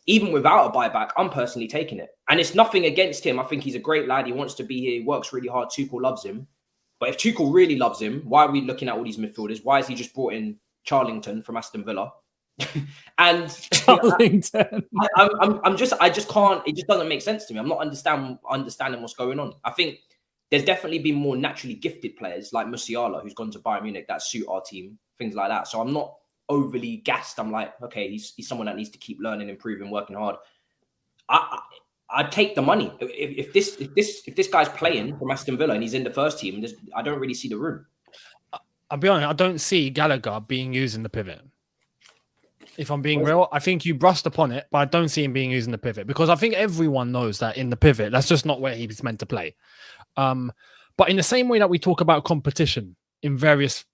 even without a buyback, I'm personally taking it. And it's nothing against him. I think he's a great lad. He wants to be here. He works really hard. Tuchel loves him. But if Tuchel really loves him, why are we looking at all these midfielders? Why has he just brought in Charlington from Aston Villa? And Charlington. I just can't. It just doesn't make sense to me. I'm not understanding what's going on. I think there's definitely been more naturally gifted players like Musiala, who's gone to Bayern Munich, that suit our team, things like that. So I'm not overly gassed. I'm like, okay, he's someone that needs to keep learning, improving, working hard. I'd take the money if this guy's playing from Aston Villa and he's in the first team. I don't really see the room. I'll be honest, I don't see Gallagher being used in the pivot. If I'm being real, I think you brushed upon it, but I don't see him being used in the pivot because I think everyone knows that in the pivot, that's just not where he's meant to play. But in the same way that we talk about competition in various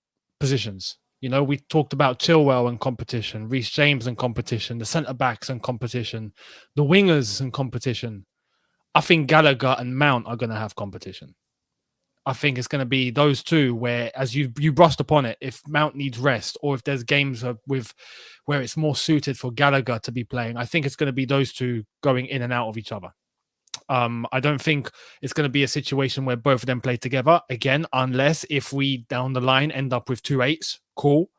positions, we talked about Chilwell and competition, Reece James and competition, the centre-backs and competition, the wingers and competition. I think Gallagher and Mount are going to have competition. I think it's going to be those two where, as you brushed upon it, if Mount needs rest or if there's games where it's more suited for Gallagher to be playing, I think it's going to be those two going in and out of each other. I don't think it's going to be a situation where both of them play together again, unless if we down the line end up with 2 8s. Cool.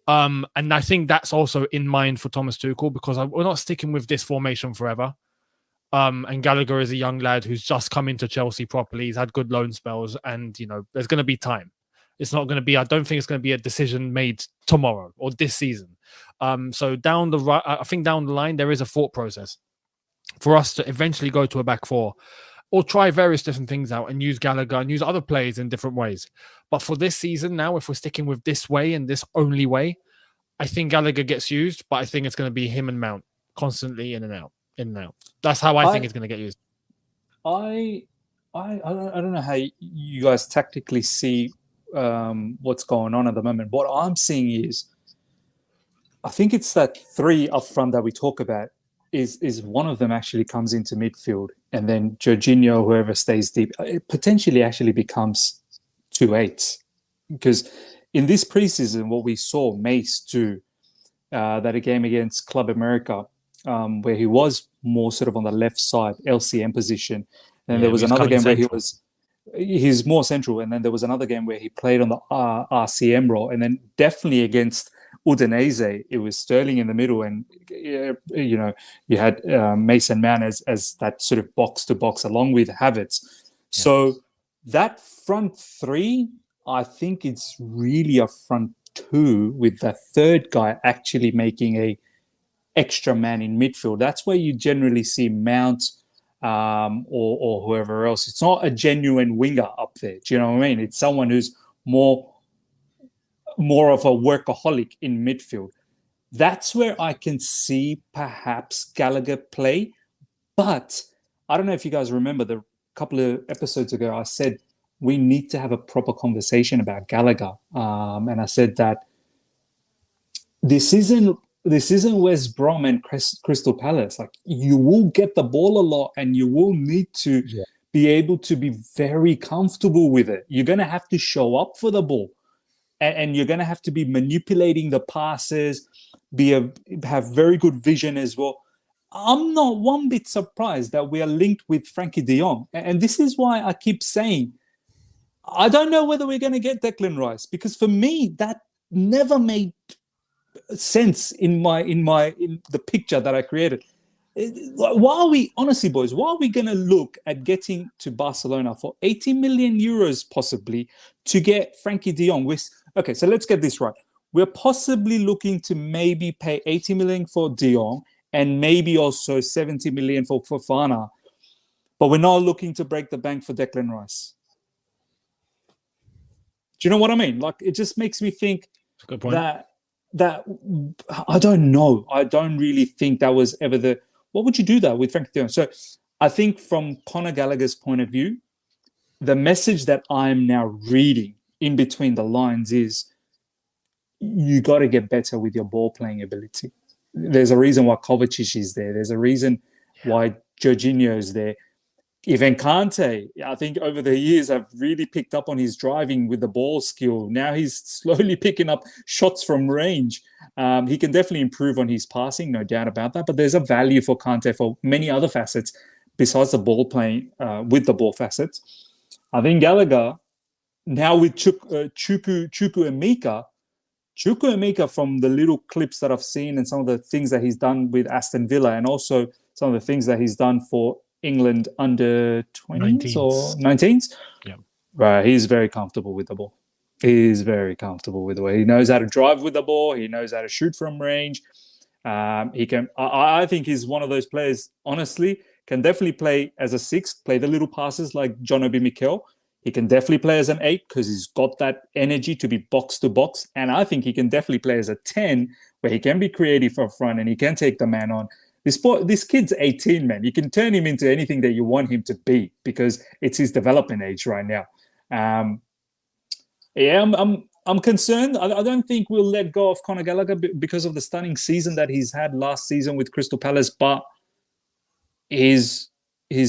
And I think that's also in mind for Thomas Tuchel because we're not sticking with this formation forever. And Gallagher is a young lad who's just come into Chelsea properly. He's had good loan spells and, there's going to be time. It's not going to be, I don't think it's going to be a decision made tomorrow or this season. So I think down the line, there is a thought process for us to eventually go to a back four or try various different things out and use Gallagher and use other players in different ways. But for this season now, if we're sticking with this way and this only way, I think Gallagher gets used, but I think it's going to be him and Mount constantly in and out. That's how I think it's going to get used. I don't know how you guys tactically see what's going on at the moment. What I'm seeing is, I think it's that 3 up front that we talk about is one of them actually comes into midfield and then Jorginho, whoever stays deep, it potentially actually becomes 2 8s. Because in this preseason, what we saw Mace do, that a game against Club America, where he was more sort of on the left side, LCM position. And there was another game where he's more central. And then there was another game where he played on the RCM role. And then definitely against Udinese, it was Sterling in the middle. And, you had Mason Mount as that sort of box-to-box along with Havertz. Yeah. So that front 3, I think it's really a front 2 with the third guy actually making a extra man in midfield. That's where you generally see Mount or whoever else. It's not a genuine winger up there. Do you know what I mean? It's someone who's more of a workaholic in midfield. That's where I can see perhaps Gallagher play. But I don't know if you guys remember the couple of episodes ago, I said we need to have a proper conversation about Gallagher. And I said that this isn't West Brom and Crystal Palace. Like, you will get the ball a lot, and you will need to be able to be very comfortable with it. You're going to have to show up for the ball, and you're going to have to be manipulating the passes, have very good vision as well. I'm not one bit surprised that we are linked with Frankie de Jong. And this is why I keep saying, I don't know whether we're going to get Declan Rice, because for me, that never made sense in the picture that I created. Why are we, honestly, boys, why are we going to look at getting to Barcelona for 80 million euros possibly to get Frankie de Jong? Okay, so let's get this right. We're possibly looking to maybe pay 80 million for de Jong and maybe also 70 million for Fofana, but we're not looking to break the bank for Declan Rice. Do you know what I mean? Like, it just makes me think that I don't know. I don't really think that was ever what would you do that with Frankie de Jong? So I think from Conor Gallagher's point of view, the message that I'm now reading in between the lines is you got to get better with your ball playing ability. There's a reason why Kovacic is there. There's a reason why Jorginho is there. Even Kante, I think over the years, I've really picked up on his driving with the ball skill. Now he's slowly picking up shots from range. He can definitely improve on his passing, no doubt about that. But there's a value for Kante for many other facets besides the ball playing with the ball facets. I think Gallagher, now with Chukwuemeka, from the little clips that I've seen and some of the things that he's done with Aston Villa, and also some of the things that he's done for England under 20s or 19s. Yeah. Right. He's very comfortable with the ball. He's very comfortable with the ball. He knows how to drive with the ball. He knows how to shoot from range. He can. I think he's one of those players, honestly, can definitely play as a 6, play the little passes like John Obi Mikel. He can definitely play as an 8 because he's got that energy to be box to box. And I think he can definitely play as a 10 where he can be creative up front and he can take the man on. This kid's 18, man. You can turn him into anything that you want him to be because it's his development age right now. I'm concerned. I don't think we'll let go of Conor Gallagher because of the stunning season that he's had last season with Crystal Palace, but he's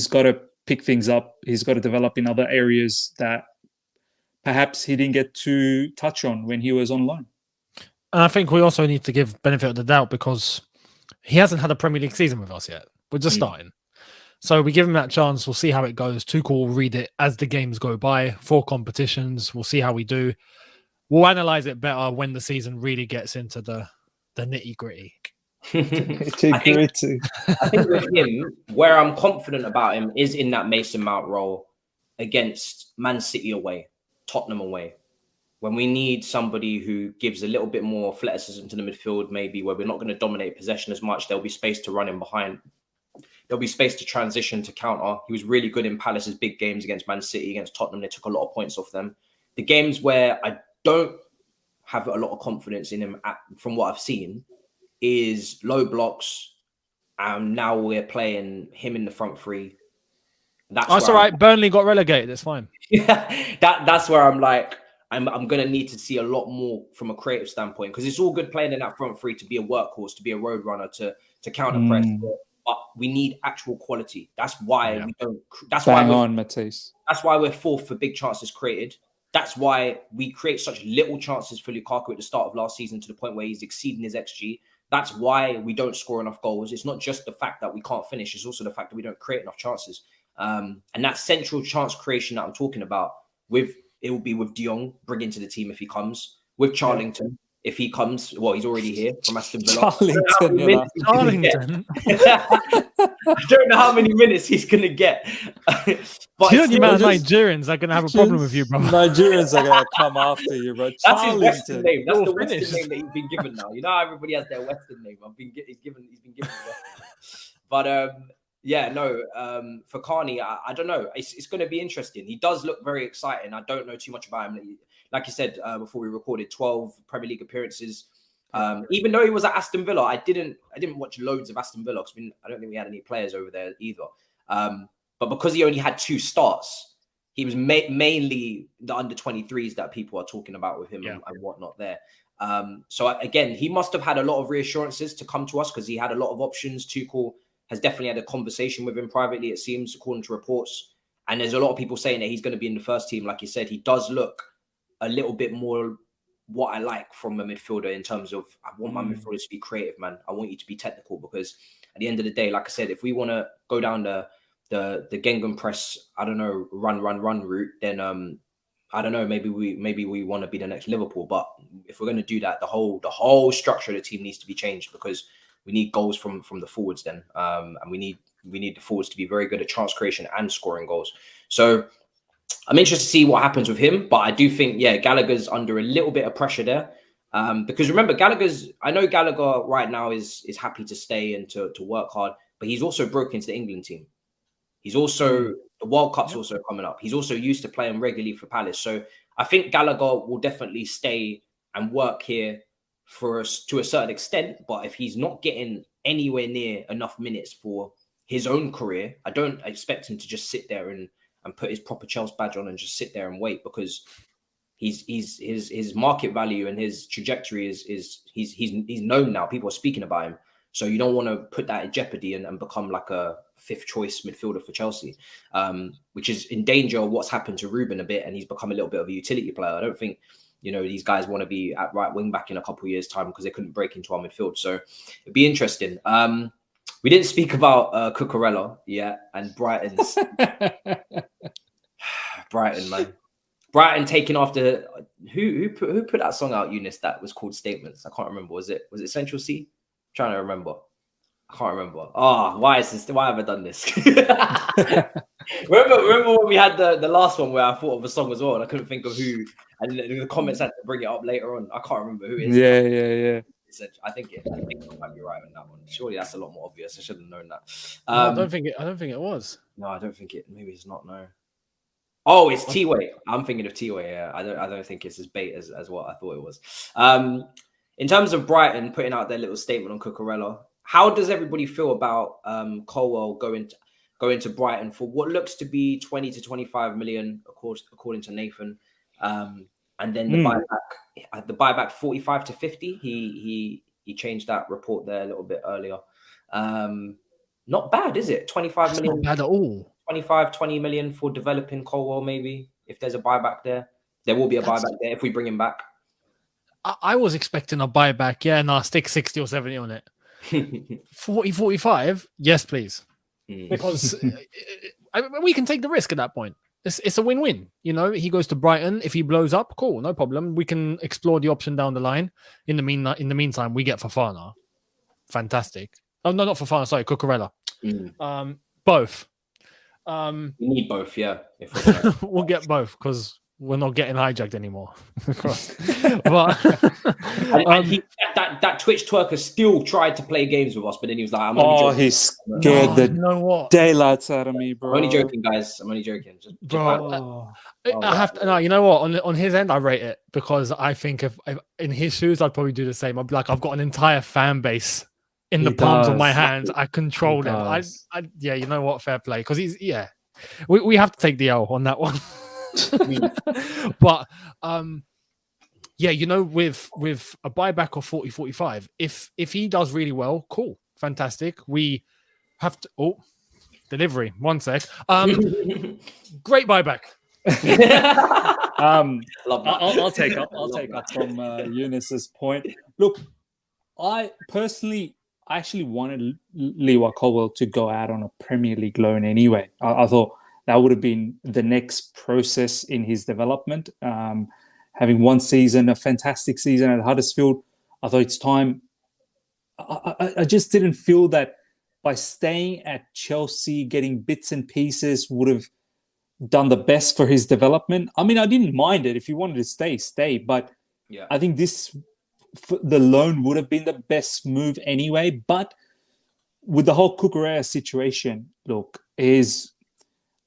got to pick things up. He's got to develop in other areas that perhaps he didn't get to touch on when he was on loan. And I think we also need to give benefit of the doubt because he hasn't had a Premier League season with us yet. We're just starting. So we give him that chance. We'll see how it goes. Tuchel will read it as the games go by. 4 competitions. We'll see how we do. We'll analyze it better when the season really gets into the nitty gritty. I think with him, where I'm confident about him is in that Mason Mount role against Man City away, Tottenham away. When we need somebody who gives a little bit more athleticism to the midfield, maybe where we're not going to dominate possession as much, there'll be space to run in behind. There'll be space to transition, to counter. He was really good in Palace's big games against Man City, against Tottenham. They took a lot of points off them. The games where I don't have a lot of confidence in him from what I've seen is low blocks. And now we're playing him in the front 3. That's all right. Burnley got relegated. It's fine. That's where I'm like, I'm going to need to see a lot more from a creative standpoint because it's all good playing in that front 3 to be a workhorse, to be a road runner, to counter press. But we need actual quality. That's why we don't. That's why Matisse. That's why we're 4th for big chances created. That's why we create such little chances for Lukaku at the start of last season to the point where he's exceeding his XG. That's why we don't score enough goals. It's not just the fact that we can't finish. It's also the fact that we don't create enough chances. And that central chance creation that I'm talking about, it will be with de Jong bringing to the team if he comes, with Charlington if he comes. Well, he's already here from Aston Villa. Charlington. I don't know how many minutes he's going to get. But you know, Nigerians are going to have a problem with you, bro. Nigerians are going to come after you, bro. That's his Western name. That's the Western name that he's been given now. You know how everybody has their Western name. He's been given. But for Carney, I don't know. It's going to be interesting. He does look very exciting. I don't know too much about him. Like you said before we recorded, 12 Premier League appearances. Even though he was at Aston Villa, I didn't watch loads of Aston Villa because I don't think we had any players over there either. But because he only had 2 starts, he was mainly the under 23s that people are talking about with him and whatnot there. So again, he must have had a lot of reassurances to come to us because he had a lot of options. Tuchel has definitely had a conversation with him privately, it seems, according to reports. And there's a lot of people saying that he's going to be in the first team. Like you said, he does look a little bit more what I like from a midfielder in terms of, I want my midfielders to be creative, man. I want you to be technical because at the end of the day, like I said, if we want to go down the Gengen press, I don't know, run route, then I don't know, maybe we want to be the next Liverpool. But if we're going to do that, the whole structure of the team needs to be changed because we need goals from the forwards then, and we need the forwards to be very good at chance creation and scoring goals. So I'm interested to see what happens with him, but I do think, Gallagher's under a little bit of pressure there. Because remember, I know Gallagher right now is happy to stay and to work hard, but he's also broken into the England team. He's also, the World Cup's also coming up. He's also used to playing regularly for Palace. So I think Gallagher will definitely stay and work here to a certain extent. But if he's not getting anywhere near enough minutes for his own career, I don't expect him to just sit there and put his proper Chelsea badge on and just sit there and wait, because his market value and his trajectory he's known now. People are speaking about him. So you don't want to put that in jeopardy and become like a fifth choice midfielder for Chelsea, which is in danger of what's happened to Ruben a bit. And he's become a little bit of a utility player. I don't think, these guys want to be at right wing back in a couple of years' time because they couldn't break into our midfield. So it'd be interesting. We didn't speak about Cucurella yet, and Brighton's Brighton, man. Brighton taking after who put that song out, Younes, that was called Statements? I can't remember. Was it Central C? I'm trying to remember. I can't remember. Why have I done this? remember when we had the last one where I thought of a song as well and I couldn't think of who, and the comments had to bring it up later on. I can't remember who it is. Yeah. I think it might be right on that one. Surely that's a lot more obvious. I should have known that. No, I don't think it was. No, I don't think it. Maybe it's not. No. Oh, it's T-Way. I'm thinking of T-Way. Yeah, I don't think it's as bait as what I thought it was. In terms of Brighton putting out their little statement on Cucurella, how does everybody feel about Colwell going to Brighton for what looks to be 20 to 25 million, of course, according to Nathan, and then the buyback 45 to 50. He changed that report there a little bit earlier. Not bad, is it? 25 million. Not bad at all. 20 million for developing Colwell, maybe. If there's a buyback there will be a buyback there if we bring him back. I was expecting a buyback. Yeah, no, stick 60 or 70 on it. 40, 45? Yes, please. Because we can take the risk at that point. It's a win-win. He goes to Brighton. If he blows up, cool, no problem. We can explore the option down the line. In the meantime, we get Fofana. Fantastic. Oh, no, not Fofana. Sorry, Cucurella. Both. We need both, yeah. We'll get both because we're not getting hijacked anymore. But that Twitch twerker still tried to play games with us, but then he was like, "I'm only joking." He scared the daylights out of me, bro. I'm only joking, guys. I'm only joking. I have to. No, you know what? On his end, I rate it because I think if in his shoes, I'd probably do the same. I'd be like, I've got an entire fan base in the palms of my hands. I control them. Yeah, you know what? Fair play. Because we have to take the L on that one. But with a buyback of 40, 45, if he does really well, cool, fantastic. We have to delivery. 1 sec. Great buyback. I'll take up from Younes's point. Look, I actually wanted Lewa Colwell to go out on a Premier League loan anyway. I thought that would have been the next process in his development. Having one season, a fantastic season at Huddersfield, I thought it's time. I just didn't feel that by staying at Chelsea, getting bits and pieces would have done the best for his development. I mean, I didn't mind it. If he wanted to stay. But yeah, I think the loan would have been the best move anyway. But with the whole Cucurella situation,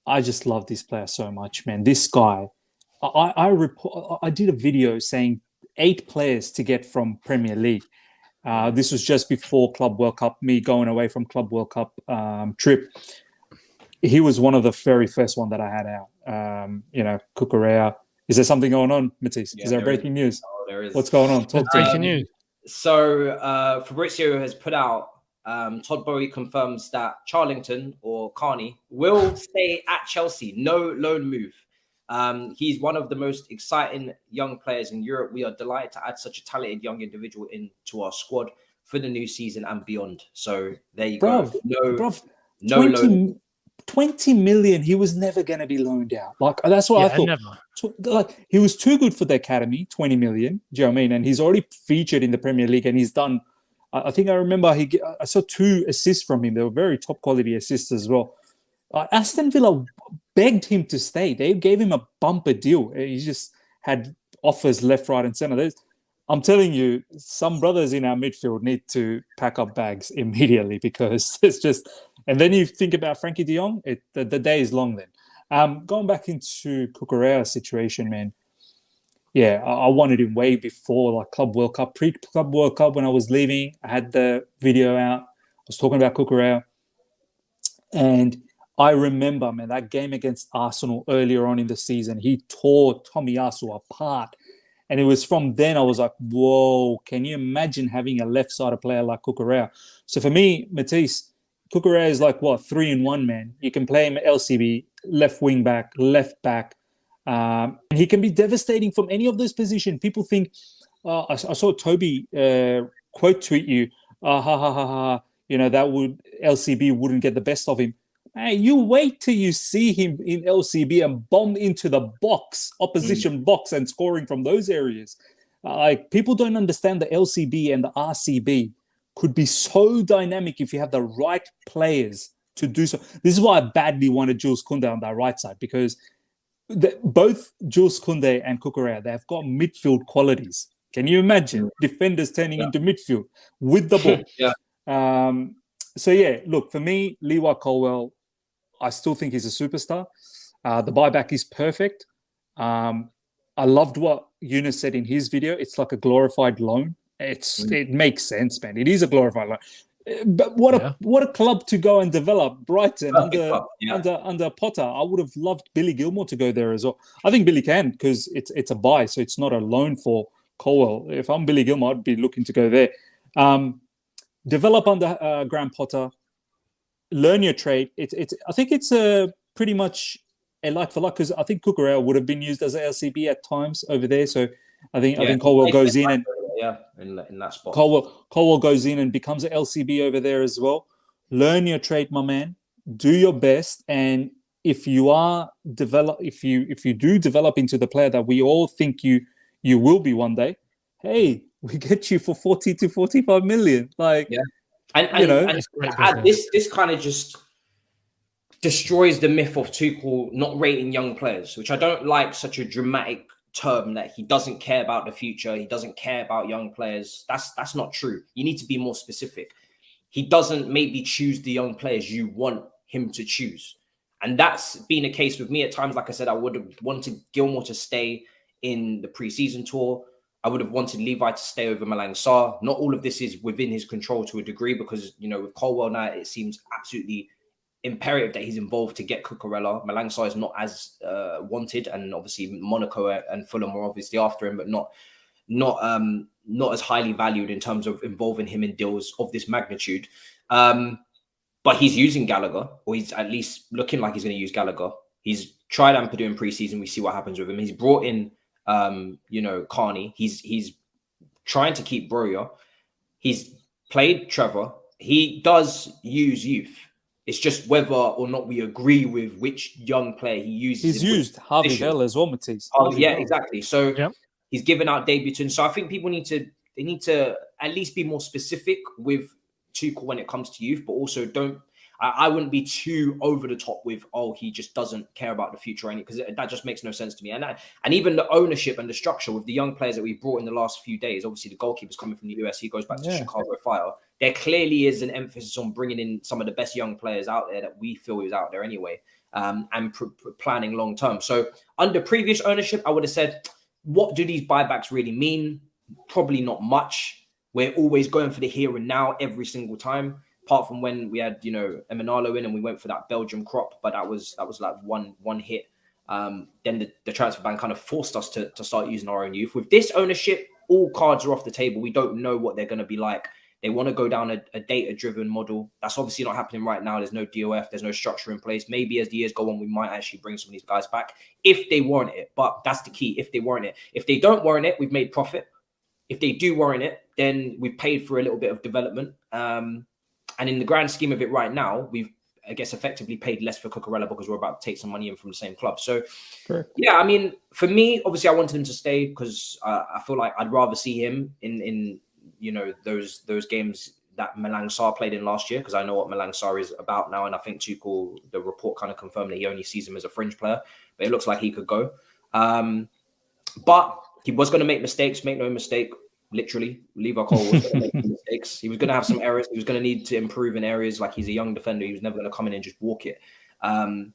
I just love this player so much, man. This guy, I did a video saying 8 players to get from Premier League. This was just before Club World Cup, me going away from Club World Cup trip. He was one of the very first one that I had out. Cucurella. Is there something going on, Matisse? Yeah, is there breaking news? Oh, there is. What's going on? Talk to Breaking me. news. So Fabrizio has put out, Todd Boehly confirms that Charlington or Carney will stay at Chelsea. No loan move. He's one of the most exciting young players in Europe. We are delighted to add such a talented young individual into our squad for the new season and beyond. So there you go. No 20 million. He was never going to be loaned out. Like, that's what I thought. Never. Like, he was too good for the academy. 20 million. Do you know what I mean? And he's already featured in the Premier League, and he's done. I think I remember I saw 2 assists from him. They were very top quality assists as well. Aston Villa begged him to stay. They gave him a bumper deal. He just had offers left, right, and center. I'm telling you, some brothers in our midfield need to pack up bags immediately, because it's just. And then you think about Frankie de Jong, the day is long then. Going back into Cucurella's situation, man. Yeah, I wanted him way before, like Club World Cup, pre-Club World Cup. When I was leaving, I had the video out. I was talking about Cucurella, and I remember, man, that game against Arsenal earlier on in the season. He tore Tomiyasu apart. And it was from then I was like, whoa, can you imagine having a left-sided player like Cucurella? So for me, Matisse, Cucurella is like, 3-in-1, man. You can play him LCB, left wing back, left back. And he can be devastating from any of those positions. People think, I saw Toby quote tweet you, that LCB wouldn't get the best of him. Hey, you wait till you see him in LCB and bomb into the opposition box, and scoring from those areas. Like, people don't understand the LCB and the RCB could be so dynamic if you have the right players to do so. This is why I badly wanted Jules Koundé on that right side, because both Jules Koundé and Cucurella, they have got midfield qualities. Can you imagine defenders turning into midfield with the ball? So yeah, look, for me, Levi Colwill, I still think he's a superstar. The buyback is perfect. I loved what Younes said in his video. It's like a glorified loan. It makes sense, man. It is a glorified loan. But what a club to go and develop. Brighton under Potter. I would have loved Billy Gilmore to go there as well. I think Billy can, because it's a buy, so it's not a loan for Colwill. If I'm Billy Gilmore, I'd be looking to go there. Develop under Graham Potter. Learn your trade. I think it's pretty much a like for like, because I think Cucurella would have been used as a LCB at times over there. So I think Colwill goes in and in that spot. Colwill goes in and becomes an LCB over there as well. Learn your trade, my man. Do your best, and if you do develop into the player that we all think you will be one day, hey, we get you for 40 to 45 million. Like, and this kind of just destroys the myth of Tuchel not rating young players, which I don't like. Such a dramatic term that he doesn't care about the future, he doesn't care about young players. That's not true. You need to be more specific. He doesn't maybe choose the young players you want him to choose, and that's been a case with me at times. Like I said, I would have wanted Gilmore to stay in the pre-season tour. I would have wanted Levi to stay over Malang Sarr. Not all of this is within his control to a degree, because with Colwill now, it seems absolutely imperative that he's involved to get Cucurella. Malang Sarr is not as wanted, and obviously Monaco and Fulham were obviously after him, but not as highly valued in terms of involving him in deals of this magnitude. But he's using Gallagher, or he's at least looking like he's going to use Gallagher. He's tried Ampadu in pre-season. We see what happens with him. He's brought in Carney. He's trying to keep Broja. He's played Trevor. He does use youth. It's just whether or not we agree with which young player he uses. He's used Harvey Bell as well, Matisse. Exactly. So he's given out debutants. So I think people need to at least be more specific with Tuchel when it comes to youth, but also I wouldn't be too over the top with, he just doesn't care about the future, because that just makes no sense to me. And even the ownership and the structure with the young players that we brought in the last few days, obviously the goalkeeper's coming from the US, he goes back to Chicago Fire. There clearly is an emphasis on bringing in some of the best young players out there that we feel is out there anyway, and planning long term. So under previous ownership, I would have said, what do these buybacks really mean? Probably not much. We're always going for the here and now every single time. Apart from when we had, Emanalo in and we went for that Belgium crop, but that was like one hit. then the transfer ban kind of forced us to start using our own youth. With this ownership, all cards are off the table. We don't know what they're going to be like. They want to go down a data-driven model. That's obviously not happening right now. There's no DOF. There's no structure in place. Maybe as the years go on, we might actually bring some of these guys back if they warrant it. But that's the key, if they warrant it. If they don't warrant it, we've made profit. If they do warrant it, then we've paid for a little bit of development. And in the grand scheme of it right now, we've, I guess, effectively paid less for Cucurella because we're about to take some money in from the same club. So, yeah, I mean, for me, obviously, I wanted him to stay because I feel like I'd rather see him in you know, those games that Malang Sarr played in last year, because I know what Malang Sarr is about now. And I think Tuchel, the report kind of confirmed that he only sees him as a fringe player, but it looks like he could go. But he was going to make mistakes, make no mistake. Literally, Levi Cole was going to make mistakes. He was going to have some errors. He was going to need to improve in areas. Like, he's a young defender. He was never going to come in and just walk it.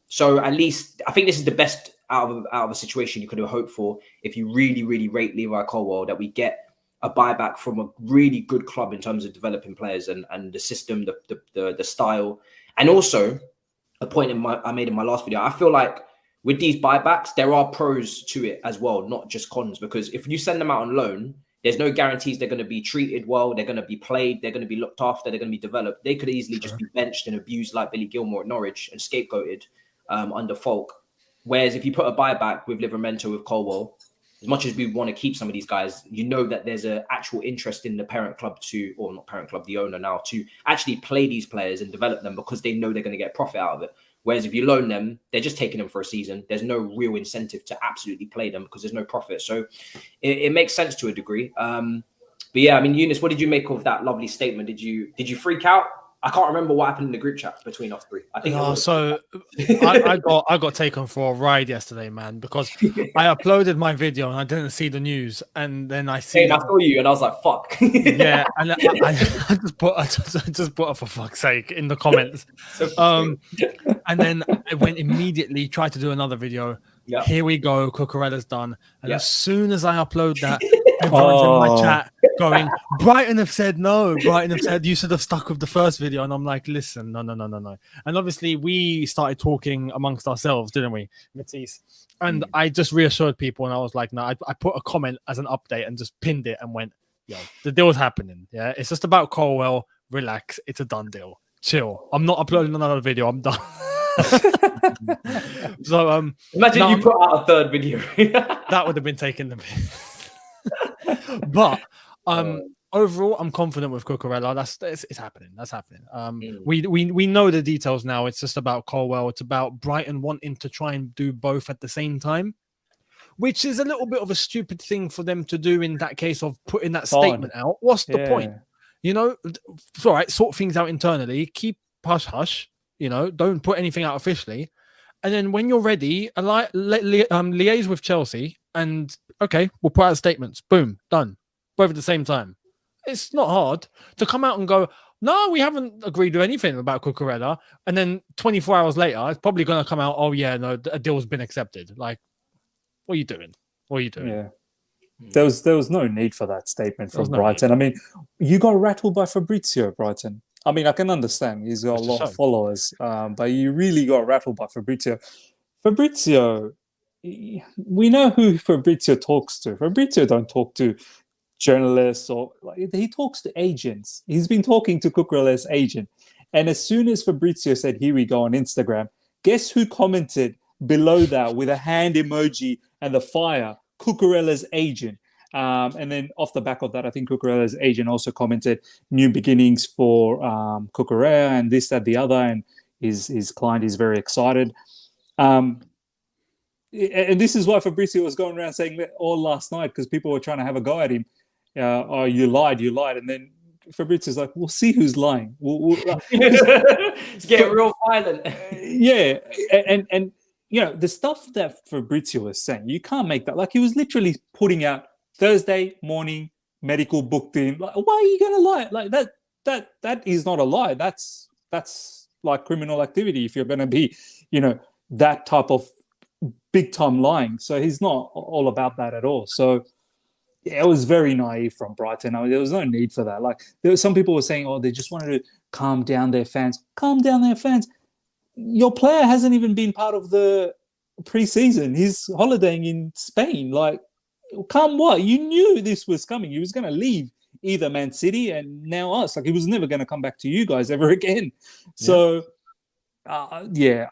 So at least I think this is the best out of a situation you could have hoped for if you really, really rate Levi Colwill, that we get a buyback from a really good club in terms of developing players and the system, the style. And also, a point I made in my last video, I feel like with these buybacks, there are pros to it as well, not just cons. Because if you send them out on loan, there's no guarantees they're going to be treated well, they're going to be played, they're going to be looked after, they're going to be developed. They could easily just be benched and abused like Billy Gilmore at Norwich and scapegoated under Falk. Whereas if you put a buyback with Livramento, with Colwill, as much as we want to keep some of these guys, you know that there's an actual interest in the parent club to, or not parent club, the owner now, to actually play these players and develop them because they know they're going to get profit out of it. Whereas if you loan them, they're just taking them for a season. There's no real incentive to absolutely play them because there's no profit. So it makes sense to a degree. But yeah, I mean, Younes, what did you make of that lovely statement? Did you freak out? I can't remember what happened in the group chat between us three. I think I got taken for a ride yesterday, man, because I uploaded my video and I didn't see the news, and then I saw you, and I was like, "Fuck." Yeah, and I just put it for fuck's sake in the comments. And then I went immediately, tried to do another video. Yep. Here we go, Cucurella's done. And as soon as I upload that, everyone's in my chat going, Brighton have said no. Brighton have said you should have stuck with the first video. And I'm like, listen, no. And obviously we started talking amongst ourselves, didn't we, Matisse? And I just reassured people, and I was like, no, I put a comment as an update and just pinned it and went, yo, the deal's happening. Yeah, it's just about Colwill. Relax, it's a done deal. Chill. I'm not uploading another video. I'm done. So imagine you put out a third video. That would have been taking the but overall, I'm confident with Cucurella. It's happening. That's happening. We know the details now. It's just about Colwill. It's about Brighton wanting to try and do both at the same time, which is a little bit of a stupid thing for them to do in that case of putting that statement out. What's the point? You know, it's all right, sort things out internally, keep hush, you know, don't put anything out officially. And then when you're ready, liaise with Chelsea and, okay, we'll put out statements. Boom, done. Both at the same time. It's not hard to come out and go, no, we haven't agreed to anything about Cucurella. And then 24 hours later, it's probably going to come out, oh, yeah, no, a deal's been accepted. Like, what are you doing? What are you doing? Yeah. There was no need for that statement from Brighton. I mean, you got rattled by Fabrizio, Brighton. I mean, I can understand he's got a lot of followers, but you really got rattled by Fabrizio. Fabrizio, we know who Fabrizio talks to. Fabrizio don't talk to journalists or he talks to agents. He's been talking to Cucurella's agent, and as soon as Fabrizio said, "Here we go" on Instagram, guess who commented below that with a hand emoji and the fire? Cucurella's agent. And then off the back of that, I think Cucurella's agent also commented new beginnings for Cucurella and this, that, the other, and his client is very excited. And this is why Fabrizio was going around saying that all last night, because people were trying to have a go at him. Oh, you lied. And then Fabrizio's like, we'll see who's lying. It's getting real violent. Yeah. And you know, the stuff that Fabrizio was saying, you can't make that. Like, he was literally putting out Thursday morning, medical booked in. Like, why are you going to lie? Like, that is not a lie. That's like criminal activity if you're going to be, you know, that type of big time lying. So he's not all about that at all. So yeah, it was very naive from Brighton. I mean, there was no need for that. Like, there was some people were saying, oh, they just wanted to calm down their fans. Calm down their fans. Your player hasn't even been part of the pre-season. He's holidaying in Spain. Like, come what? You knew this was coming. He was going to leave either Man City and now us. Like, he was never going to come back to you guys ever again. So, yeah,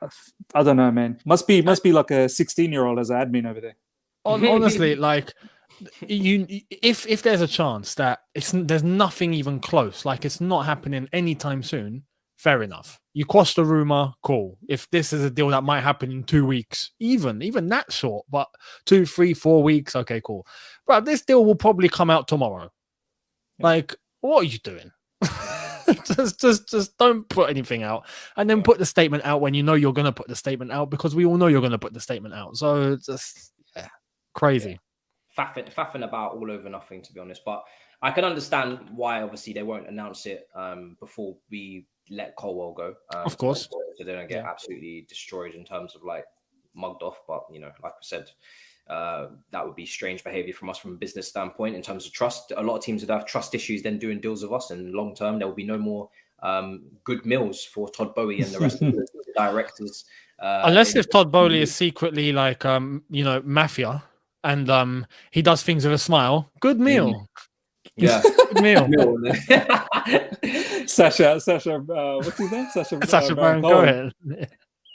I don't know, man. Must be like a 16-year-old as an admin over there. Honestly, like, if there's a chance that there's nothing even close, like it's not happening anytime soon, fair enough. You quash the rumor, cool. If this is a deal that might happen in 2 weeks, even that short, but 2, 3, 4 weeks, okay, cool. But this deal will probably come out tomorrow. Like, what are you doing? just don't put anything out, and then put the statement out when you know you're gonna put the statement out, because we all know you're gonna put the statement out. So just crazy. Faffing about all over nothing, to be honest. But I can understand why obviously they won't announce it before we let Colwell go. Of course. So they don't get absolutely destroyed in terms of like mugged off. But you know, like I said, that would be strange behavior from us from a business standpoint in terms of trust. A lot of teams would have trust issues then doing deals with us, and long term there will be no more good meals for Todd Boehly and the rest of the directors. Unless if Todd Boehly is secretly like mafia, and he does things with a smile. Good meal. Yeah. Good meal. Sasha, what's his name? Sasha Baron Cohen.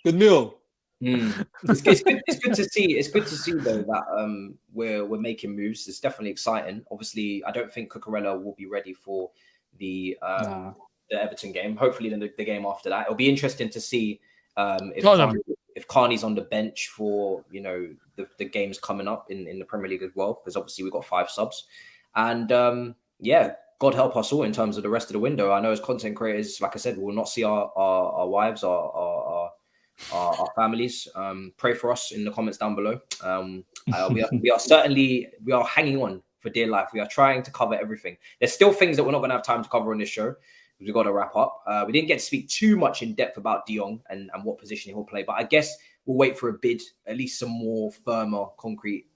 Good meal. It's good to see. It's good to see though that we're making moves. It's definitely exciting. Obviously, I don't think Cucurella will be ready for the Everton game. Hopefully, then the game after that. It'll be interesting to see if Carney's on the bench for the games coming up in the Premier League as well, because obviously we've got 5 subs, and God help us all in terms of the rest of the window. I know as content creators, like I said, we'll not see our wives, our families. Pray for us in the comments down below. We are hanging on for dear life. We are trying to cover everything. There's still things that we're not going to have time to cover on this show. We've got to wrap up. We didn't get to speak too much in depth about De Jong and what position he'll play, but I guess we'll wait for a bid, at least some more firmer, concrete,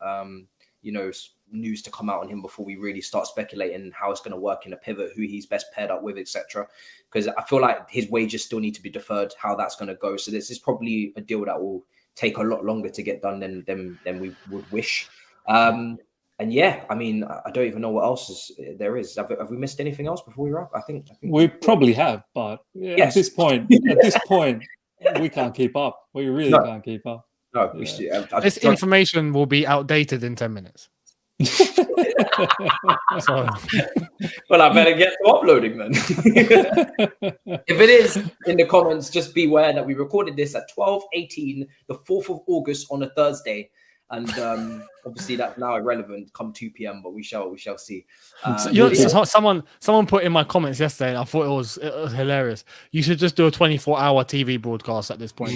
news to come out on him before we really start speculating how it's going to work in a pivot, who he's best paired up with, etc. Because I feel like his wages still need to be deferred, how that's going to go. So this is probably a deal that will take a lot longer to get done than we would wish. And yeah, I mean, I don't even know what else there is. Have we missed anything else before we wrap? I think we probably have, but at this point, we can't keep up. We really can't keep up. No, this information will be outdated in 10 minutes. Well, I better get to uploading then. If it is in the comments, just beware that we recorded this at 12:18, the 4th of August on a Thursday. And obviously that's now irrelevant come 2 p.m, but we shall see. Someone put in my comments yesterday, and I thought it was hilarious. You should just do a 24-hour TV broadcast at this point.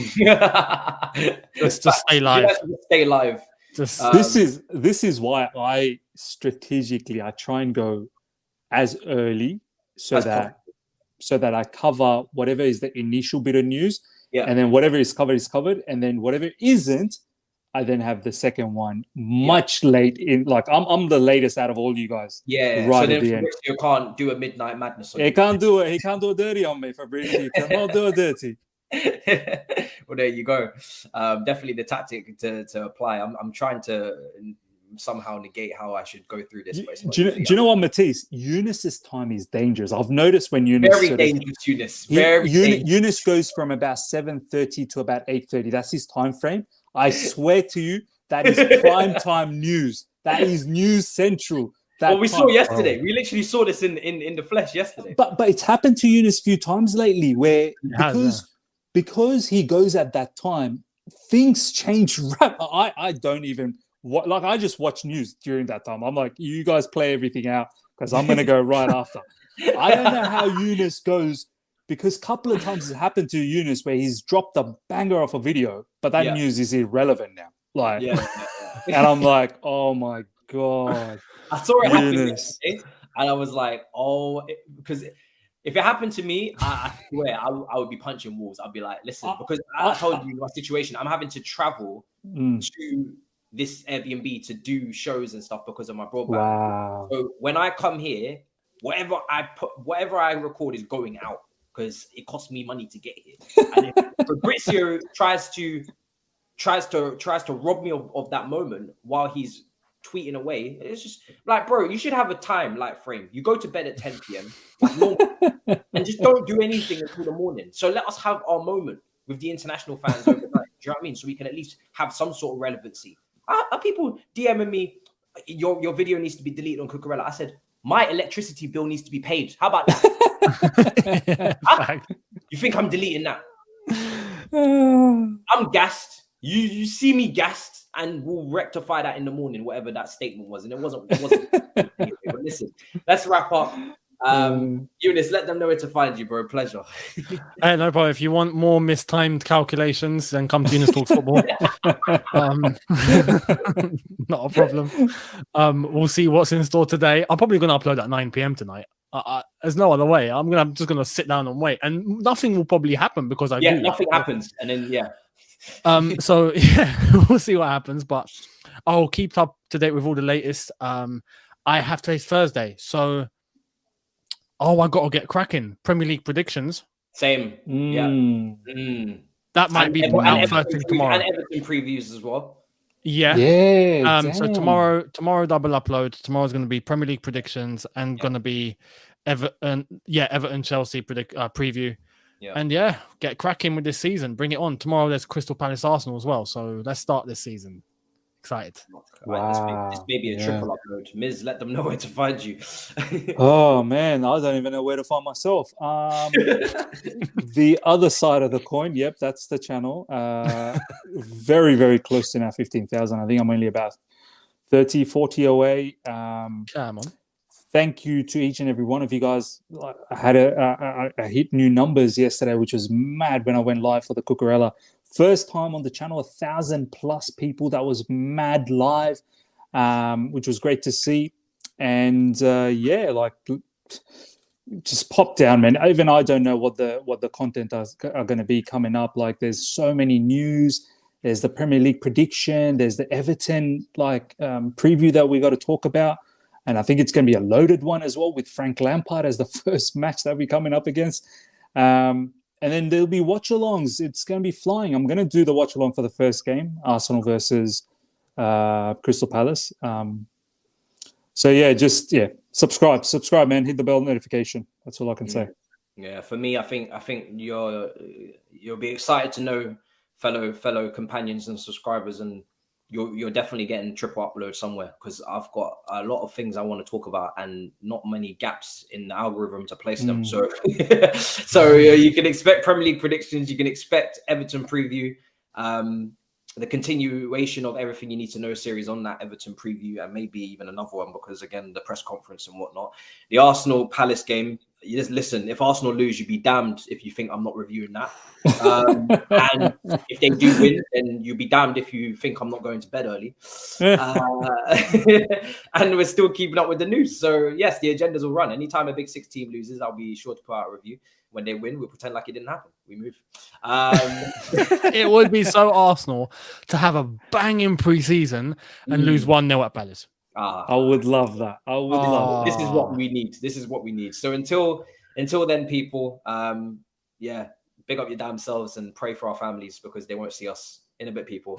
just stay live. Stay live. This is why I strategically I try and go as early so that I cover whatever is the initial bit of news, and then whatever is covered, and then whatever isn't, I then have the second one much late in. Like I'm the latest out of all you guys. Yeah, right so then at the end. You can't do a midnight madness. He can't do it. He can't do it dirty on me, Fabrizio. He cannot do it dirty. Well, there you go. Definitely the tactic to apply. I'm trying to somehow negate how I should go through this. Do you know what, Matisse? Younes's time is dangerous. I've noticed when Younes very dangerous. Younes goes from about 7:30 to about 8:30. That's his time frame. I swear to you, that is prime time news. That is news central. Saw yesterday. We literally saw this in the flesh yesterday. But it's happened to Younes a few times lately where because he goes at that time, things change. I don't even I just watch news during that time. I'm like, you guys play everything out because I'm gonna go right after. I don't know how Younes goes, because a couple of times it's happened to Younes where he's dropped a banger off a video, but that news is irrelevant now. And I'm like, oh my God. I saw it happen yesterday, and I was like, because if it happened to me, I swear I would be punching walls. I'd be like, listen, because I told you my situation. I'm having to travel to this Airbnb to do shows and stuff because of my broadband. Wow. So when I come here, whatever I record is going out, because it costs me money to get here. And if Fabrizio tries to tries to rob me of that moment while he's tweeting away. It's just like, bro, you should have a time like frame. You go to bed at 10 p.m. like normal, and just don't do anything until the morning. So let us have our moment with the international fans overnight. Do you know what I mean? So we can at least have some sort of relevancy. Are people DMing me, your video needs to be deleted on Cucurella? I said, my electricity bill needs to be paid. How about that? Huh? You think I'm deleting that? I'm gassed. You see me gassed, and we'll rectify that in the morning, whatever that statement was. And it wasn't. Anyway, but listen, let's wrap up. Younes, let them know where to find you, bro. Pleasure. Hey, no problem. If you want more mistimed calculations, then come to Younes Talks Football. Not a problem. We'll see what's in store today. I'm probably going to upload at 9 p.m. tonight. There's no other way. I'm just gonna sit down and wait, and nothing will probably happen because nothing happens, and then so yeah, we'll see what happens, but I'll keep up to date with all the latest. I have today's Thursday, so I got to get cracking. Premier League predictions. Same. That might be put out first thing tomorrow, and Everton previews as well. So tomorrow double upload. Tomorrow's going to be Premier League predictions and going to be Everton Chelsea preview. And get cracking with this season. Bring it on. Tomorrow there's Crystal Palace Arsenal as well. So let's start this season. Excited. Wow. This may be a triple upload. Miz, let them know where to find you. Oh man, I don't even know where to find myself. The other side of the coin, yep, that's the channel. Very, very close to now 15,000. I think I'm only about 30, 40 away. Come on. Thank you to each and every one of you guys. I had I hit new numbers yesterday, which was mad when I went live for the Cucurella. First time on the channel, 1,000+ people. That was mad live, which was great to see. And just pop down, man. Even I don't know what the content are going to be coming up. Like, there's so many news. There's the Premier League prediction. There's the Everton preview that we got to talk about. And I think it's going to be a loaded one as well, with Frank Lampard as the first match that we're coming up against. And then there'll be watch-alongs. It's going to be flying. I'm going to do the watch-along for the first game, Arsenal versus Crystal Palace. Subscribe, man. Hit the bell notification. That's all I can say. Yeah, for me, I think you'll be excited to know, fellow companions and subscribers, and you're definitely getting triple upload somewhere, because I've got a lot of things I want to talk about and not many gaps in the algorithm to place them. So you can expect Premier League predictions. You can expect Everton preview, the continuation of Everything You Need to Know series on that Everton preview, and maybe even another one, because again, the press conference and whatnot. The Arsenal Palace game, you just listen. If Arsenal lose, you'd be damned if you think I'm not reviewing that. And if they do win, then you'll be damned if you think I'm not going to bed early. And we're still keeping up with the news. So yes, the agendas will run. Anytime a Big Six team loses, I'll be sure to put out a review. When they win, we'll pretend like it didn't happen. We move. It would be so Arsenal to have a banging pre-season and lose 1-0 at Palace. I would love that. I would love that. This is what we need. This is what we need. So until then, people, big up your damn selves and pray for our families, because they won't see us in a bit, people.